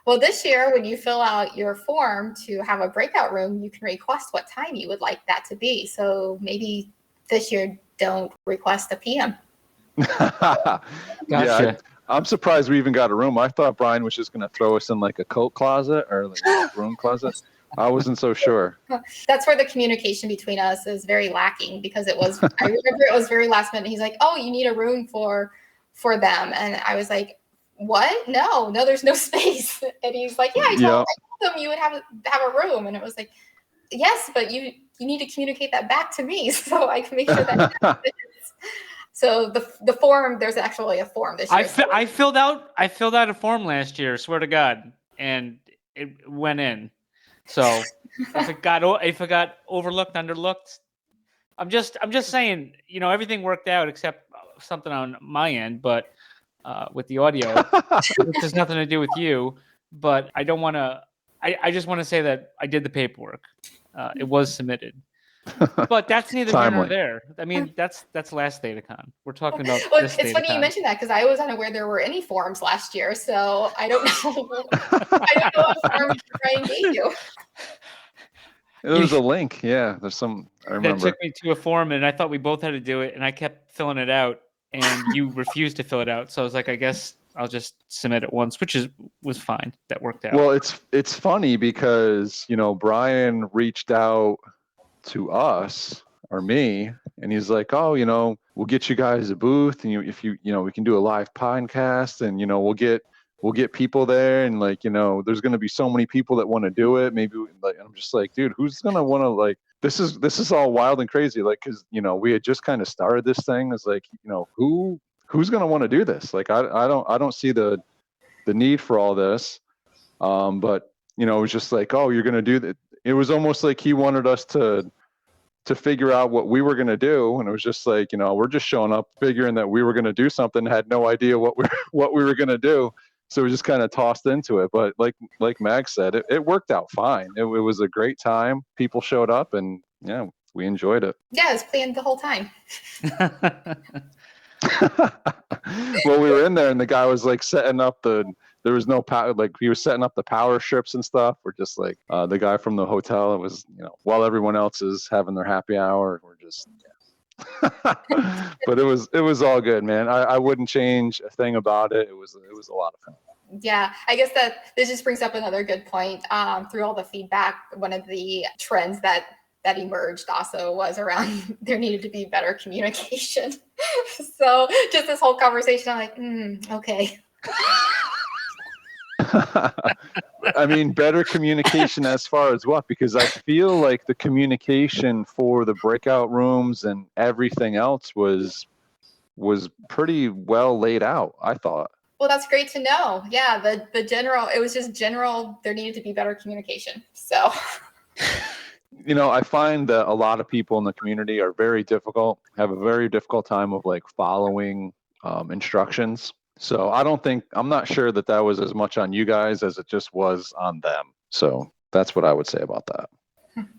Well, this year when you fill out your form to have a breakout room, you can request what time you would like that to be. So maybe this year don't request a PM. Gotcha. Yeah, I'm surprised we even got a room. I thought Brian was just going to throw us in a coat closet or a broom closet. I wasn't so sure. That's where the communication between us is very lacking because I remember it was very last minute. He's like, "Oh, you need a room for them," and I was like, "What? No, there's no space." And he's like, "Yeah, I told them you would have a room," and it was like, "Yes, but you need to communicate that back to me so I can make sure that." So the form, there's actually a form this year. I filled out a form last year, swear to God, and it went in. So if it got overlooked, underlooked, I'm just saying, everything worked out except something on my end, but with the audio, which has nothing to do with you. But I don't want to. I just want to say that I did the paperwork. It was submitted. But that's neither here nor there. I mean, that's last ThetaCon. We're talking about this it's funny you mentioned that because I was unaware there were any forms last year, so I don't know. I don't know what forms Brian gave you. It was a link. Yeah, there's some. I remember. That took me to a form, and I thought we both had to do it, and I kept filling it out, and you refused to fill it out. So I was like, I guess I'll just submit it once, which was fine. That worked out. Well, it's funny because Brian reached out to us or me, and he's like, "Oh, we'll get you guys a booth, and if we can do a live podcast, and we'll get people there, and there's going to be so many people that want to do it. Maybe I'm just like, dude, who's going to want to this is all wild and crazy, because we had just kind of started this thing. It's like, who's going to want to do this? I don't see the need for all this, but it was just like, oh, you're going to do that. It was almost like he wanted us to figure out what we were going to do, and it was just like, we're just showing up figuring that we were going to do something, had no idea what we were going to do, so we just kind of tossed into it. But like Mag said, it worked out fine. It was a great time. People showed up, and yeah, we enjoyed it. Yeah, it was planned the whole time. Well, we were in there, and the guy was setting up there was no power, he was setting up the power strips and stuff. We're just the guy from the hotel. It was, while everyone else is having their happy hour, we're just, but it was all good, man. I wouldn't change a thing about it. It was a lot of fun. Yeah, I guess that this just brings up another good point. Through all the feedback, one of the trends that emerged also was around there needed to be better communication. So just this whole conversation, I'm like, okay. I mean, better communication as far as what? Because I feel like the communication for the breakout rooms and everything else was pretty well laid out, I thought. Well, that's great to know. Yeah, the general, it was just general, there needed to be better communication. So I find that a lot of people in the community are have a very difficult time of following instructions. So I'm not sure that was as much on you guys as it just was on them. So that's what I would say about that.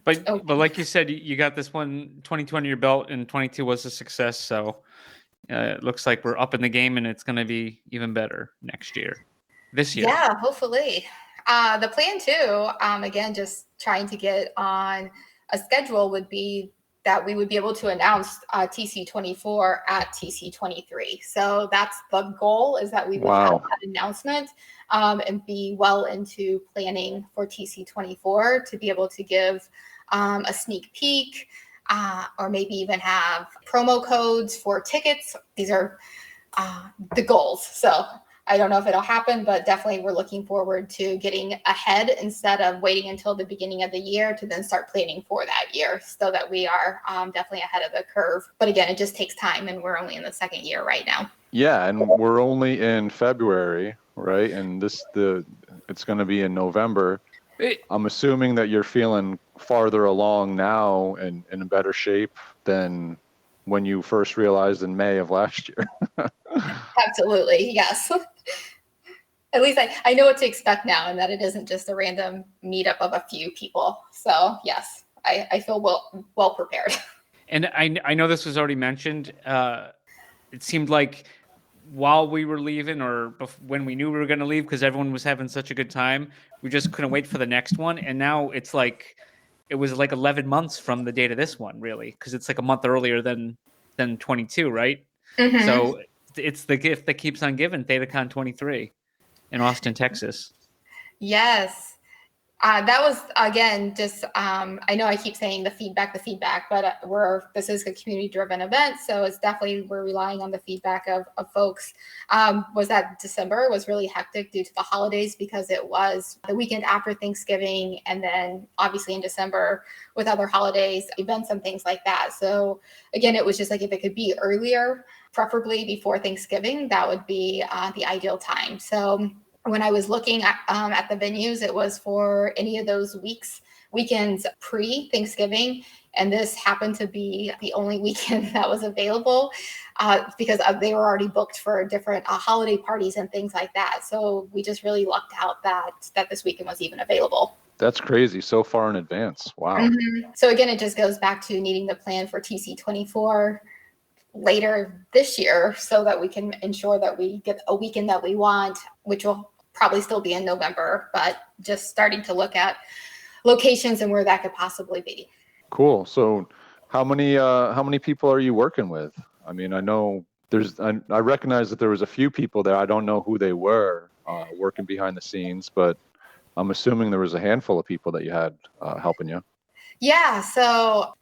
But like you said, you got this 2020 under your belt, and 22 was a success. So it looks like we're up in the game, and it's going to be even better this year. Yeah, hopefully. The plan too, again, just trying to get on a schedule would be that we would be able to announce TC24 at TC23. So that's the goal, is that we would have that announcement and be well into planning for TC24 to be able to give a sneak peek or maybe even have promo codes for tickets. These are the goals. So I don't know if it'll happen, but definitely we're looking forward to getting ahead instead of waiting until the beginning of the year to then start planning for that year, so that we are definitely ahead of the curve. But again, it just takes time, and we're only in the second year right now. Yeah, and we're only in February, right? And it's going to be in November. I'm assuming that you're feeling farther along now and in better shape than when you first realized in May of last year. Absolutely, yes. At least I know what to expect now, and that it isn't just a random meetup of a few people. So yes, I feel well prepared. And I know this was already mentioned. It seemed like while we were leaving, or when we knew we were going to leave, because everyone was having such a good time, we just couldn't wait for the next one. And now it was like 11 months from the date of this one, really, because it's like a month earlier than 22, right? Mm-hmm. So it's the gift that keeps on giving, ThetaCon 23 in Austin, Texas. Yes. That was, again, just, I know I keep saying the feedback, but this is a community-driven event, so it's definitely, we're relying on the feedback of folks. Was that December was really hectic due to the holidays, because it was the weekend after Thanksgiving, and then obviously in December with other holidays, events and things like that. So again, it was just like, if it could be earlier, preferably before Thanksgiving, that would be the ideal time. So when I was looking at the venues, it was for any of those weekends pre-Thanksgiving. And this happened to be the only weekend that was available because they were already booked for different holiday parties and things like that. So we just really lucked out that this weekend was even available. That's crazy. So far in advance. Wow. Mm-hmm. So again, it just goes back to needing to plan for TC24 later this year, so that we can ensure that we get a weekend that we want, which will probably still be in November, but just starting to look at locations and where that could possibly be. Cool. So how many people are you working with? I mean, I know I recognize that there was a few people there. I don't know who they were working behind the scenes, but I'm assuming there was a handful of people that you had helping you. Yeah, so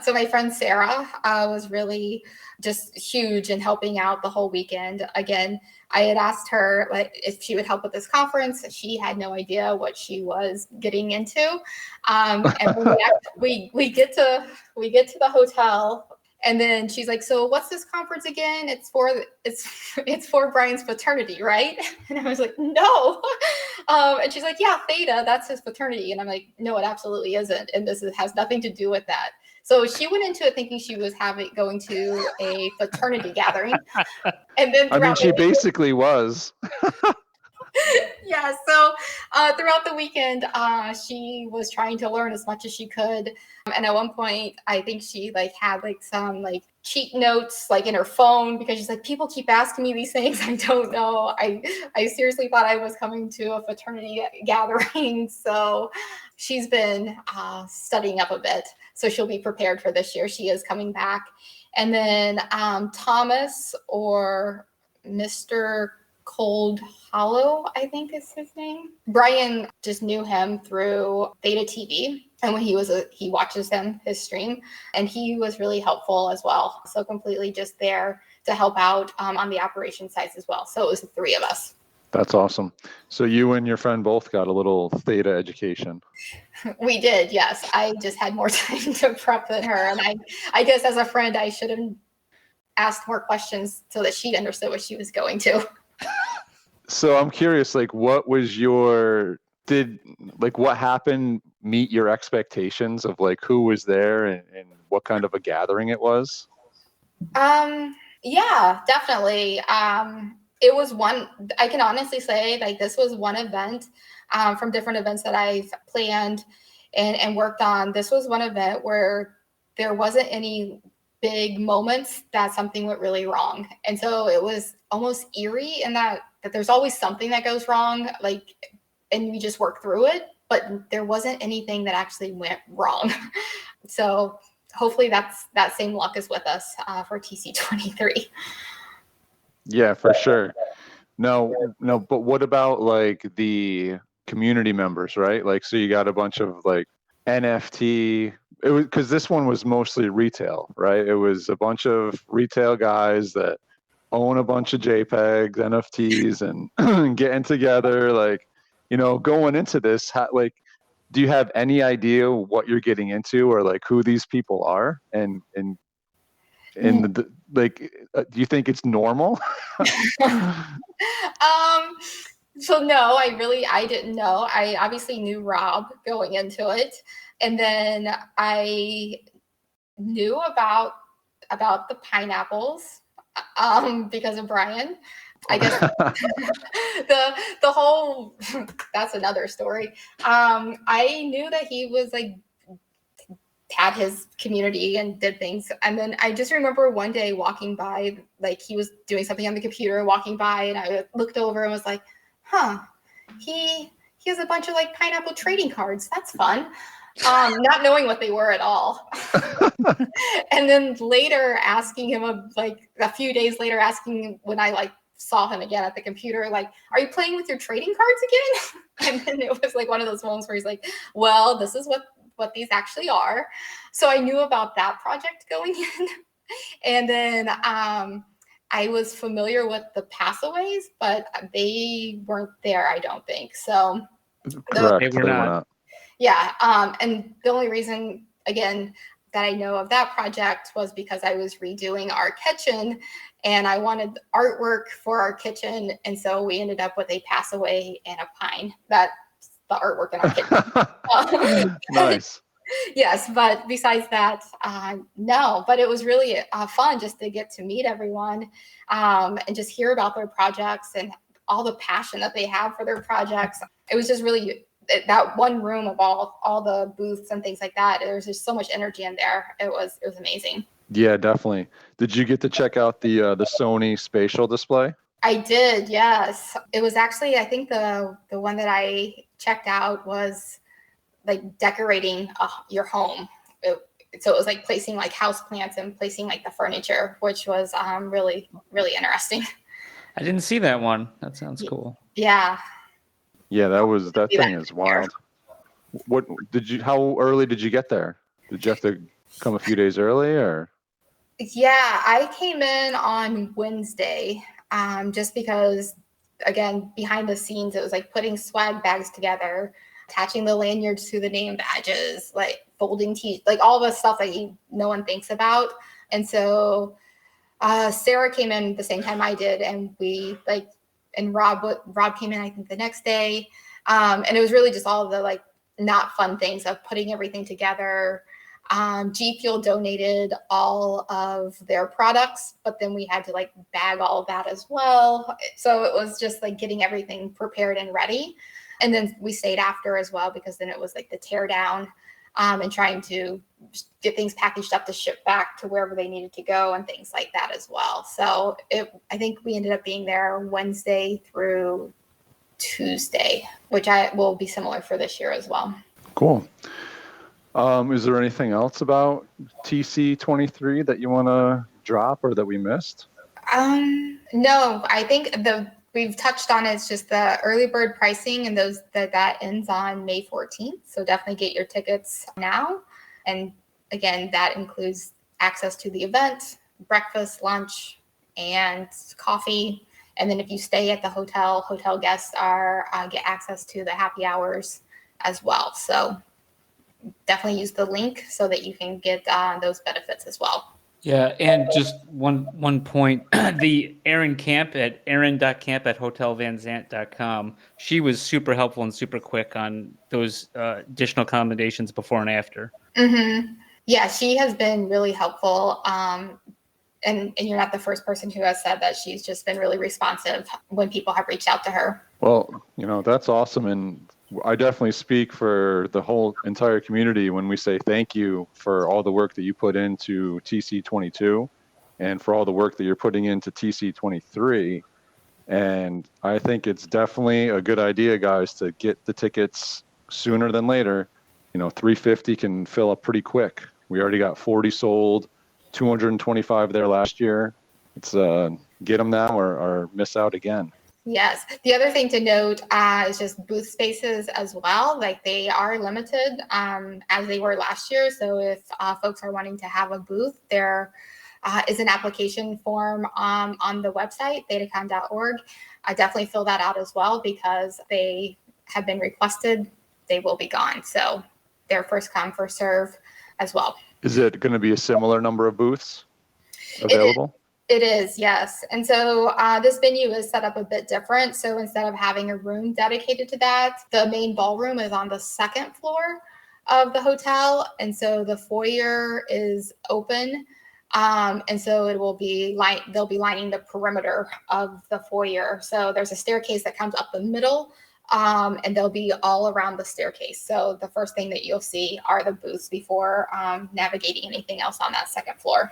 so my friend Sarah was really just huge in helping out the whole weekend. Again, I had asked her if she would help with this conference. She had no idea what she was getting into. And when we get to the hotel, and then she's like, "So what's this conference again? It's for Brian's fraternity, right?" And I was like, "No." And she's like, "Yeah, Theta, that's his fraternity." And I'm like, "No, it absolutely isn't. And this has nothing to do with that." So she went into it thinking she was going to a fraternity gathering. And then she basically was. Yeah, so throughout the weekend, she was trying to learn as much as she could. And at one point, I think she had some cheat notes in her phone, because she's like, "People keep asking me these things. I don't know. I seriously thought I was coming to a fraternity gathering." So she's been studying up a bit. So she'll be prepared for this year. She is coming back. And then Thomas, or Mr. Cold Hollow, I think is his name. Brian just knew him through Theta TV, and when he watches his stream, and he was really helpful as well. So completely just there to help out on the operation sides as well. So it was the three of us. That's awesome. So you and your friend both got a little Theta education. We did, yes. I just had more time to prep than her, and I guess as a friend, I should have asked more questions so that she'd understood what she was going to. So I'm curious, what was what happened meet your expectations of who was there and what kind of a gathering it was? Yeah, definitely. It was I can honestly say this was one event from different events that I've planned and worked on. This was one event where there wasn't any big moments that something went really wrong. And so it was almost eerie in that there's always something that goes wrong, and we just work through it, but there wasn't anything that actually went wrong. So hopefully that same luck is with us for TC23. Yeah, for sure. No, but what about like the community members, right? Like, so you got a bunch of like NFT. It was because this one was mostly retail, right? It was a bunch of retail guys that own a bunch of JPEGs, NFTs, and getting together. Like, going into this, like, do you have any idea what you're getting into, or like who these people are, and like, do you think it's normal? So no, I didn't know. I obviously knew Rob going into it. And then I knew about the pineapples because of Brian. I guess the whole that's another story. I knew that he was like had his community and did things. And then I just remember one day walking by, like he was doing something on the computer, walking by, and I looked over and was like, he has a bunch of like pineapple trading cards. That's fun. Not knowing what they were at all. And then later asking him, like a few days later, asking him when I like saw him again at the computer, like, are you playing with your trading cards again? And then it was like one of those moments where he's like, well, this is what these actually are. So I knew about that project going in. And then I was familiar with the passaways, but they weren't there, I don't think. So correct, they were not. Yeah. And the only reason, again, that I know of that project was because I was redoing our kitchen and I wanted artwork for our kitchen. And so we ended up with a passaway and a pine. That's the artwork in our kitchen. Nice. Yes, but besides that, no. But it was really fun just to get to meet everyone and just hear about their projects and all the passion that they have for their projects. It was just really that one room of all the booths and things like that. There was just so much energy in there. It was amazing. Yeah, definitely. Did you get to check out the Sony spatial display? I did, yes. It was actually, I think the one that I checked out was like decorating your home. So it was like placing like house plants and placing like the furniture, which was really, really interesting. I didn't see that one. That sounds cool. Yeah. Yeah, that thing is wild. What how early did you get there? Did you have to come a few days early or? Yeah, I came in on Wednesday, just because, again, behind the scenes, it was like putting swag bags together, attaching the lanyards to the name badges, like folding like all the stuff that no one thinks about. And so Sarah came in the same time I did, and and Rob came in, I think, the next day. And it was really just all of the like not fun things of putting everything together. G Fuel donated all of their products, but then we had to like bag all of that as well. So it was just like getting everything prepared and ready. And then we stayed after as well, because then it was like the tear down and trying to get things packaged up to ship back to wherever they needed to go and things like that as well. So I think we ended up being there Wednesday through Tuesday, which will be similar for this year as well. Cool. Is there anything else about TC23 that you want to drop or that we missed? No, I think we've touched on it's just the early bird pricing, and that ends on May 14th. So definitely get your tickets now. And again, that includes access to the event, breakfast, lunch, and coffee. And then if you stay at the hotel guests get access to the happy hours as well. So definitely use the link so that you can get those benefits as well. Yeah, and just one point, the Erin Camp at erin.camp@hotelvanzant.com, she was super helpful and super quick on those additional accommodations before and after. Mm-hmm. Yeah, she has been really helpful. And you're not the first person who has said that. She's just been really responsive when people have reached out to her. Well, that's awesome. And I definitely speak for the whole entire community when we say thank you for all the work that you put into TC22 and for all the work that you're putting into TC23. And I think it's definitely a good idea, guys, to get the tickets sooner than later. $350 can fill up pretty quick. We already got 40 sold, 225 there last year. It's get them now or miss out again. Yes. The other thing to note is just booth spaces as well. Like they are limited as they were last year. So if folks are wanting to have a booth, there is an application form on the website, thetacon.org. I definitely fill that out as well because they have been requested. They will be gone. So they're first come, first serve as well. Is it going to be a similar number of booths available? It is, yes. And so this venue is set up a bit different. So instead of having a room dedicated to that, the main ballroom is on the second floor of the hotel. And so the foyer is open. And so it will be they'll be lining the perimeter of the foyer. So there's a staircase that comes up the middle, and they'll be all around the staircase. So the first thing that you'll see are the booths before navigating anything else on that second floor.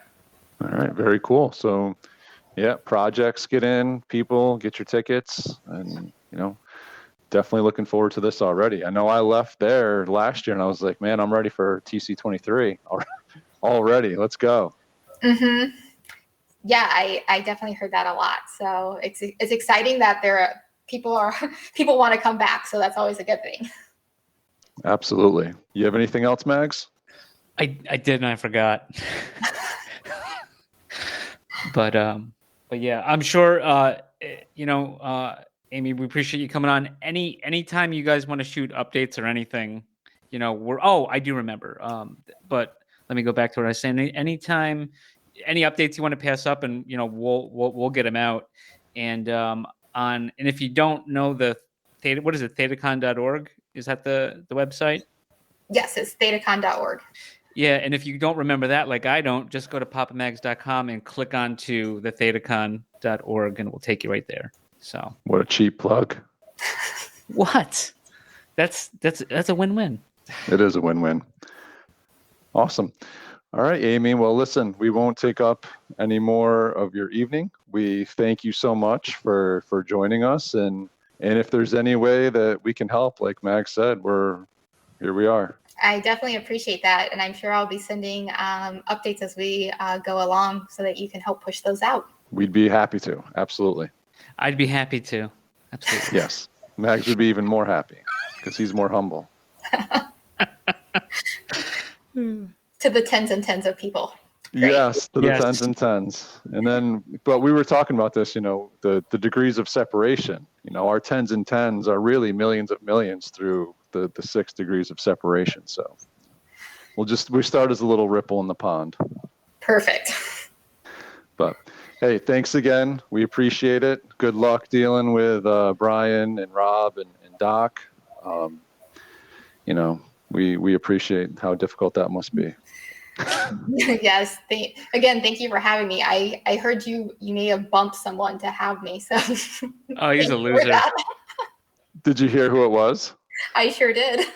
All right, very cool. So, yeah, projects get in, people get your tickets, and definitely looking forward to this already. I know I left there last year, and I was like, man, I'm ready for TC23 already. Let's go. Mm-hmm. Yeah, I definitely heard that a lot. So it's exciting that people want to come back. So that's always a good thing. Absolutely. You have anything else, Mags? I did and I forgot. But yeah, I'm sure, Amy, we appreciate you coming on. Anytime you guys want to shoot updates or anything, I do remember. But let me go back to what I was saying. Anytime, any updates you want to pass up, and we'll get them out. And and if you don't know the Theta, what is it? Thetacon.org? Is that the website? Yes, it's thetacon.org. Yeah, and if you don't remember that, like I don't, just go to papamags.com and click onto the thetacon.org, and it will take you right there. So what a cheap plug. What? That's a win-win. It is a win-win. Awesome. All right, Amy. Well, listen, we won't take up any more of your evening. We thank you so much for joining us, and if there's any way that we can help, like Mag said, here we are. I definitely appreciate that. And I'm sure I'll be sending updates as we go along so that you can help push those out. We'd be happy to. Absolutely. I'd be happy to. Absolutely. Yes. Mags would be even more happy because he's more humble. To the tens and tens of people. Great. Yes, to the tens and tens. And then, but we were talking about this, the degrees of separation. Our tens and tens are really millions of millions through the 6 degrees of separation. So we start as a little ripple in the pond. Perfect. But hey, thanks again. We appreciate it. Good luck dealing with Brian and Rob and Doc. We appreciate how difficult that must be. Yes. Thank you for having me. I heard you may have bumped someone to have me. So oh, he's a loser. Did you hear who it was? I sure did. It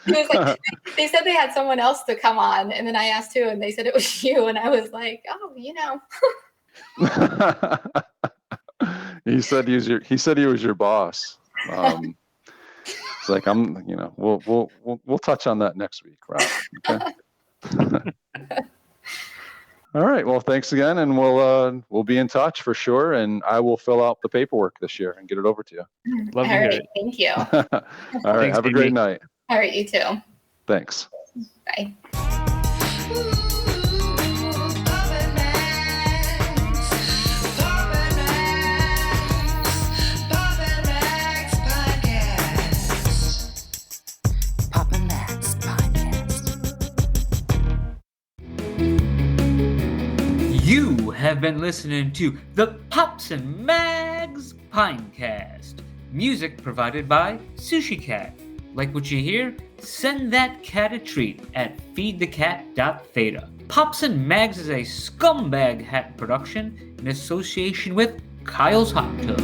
was like, they said they had someone else to come on, and then I asked who, and they said it was you, and I was like, oh, He said he was your boss. It's like we'll touch on that next week, Rob. Okay. All right. Well, thanks again, and we'll be in touch for sure. And I will fill out the paperwork this year and get it over to you. Love to hear it. Thank you. All right. Thanks, have a great night. All right. You too. Thanks. Bye. You have been listening to the Pops and Mags Pinecast. Music provided by Sushi Cat. Like what you hear? Send that cat a treat at feedthecat.theta. Pops and Mags is a scumbag hat production in association with Kyle's Hot Tub.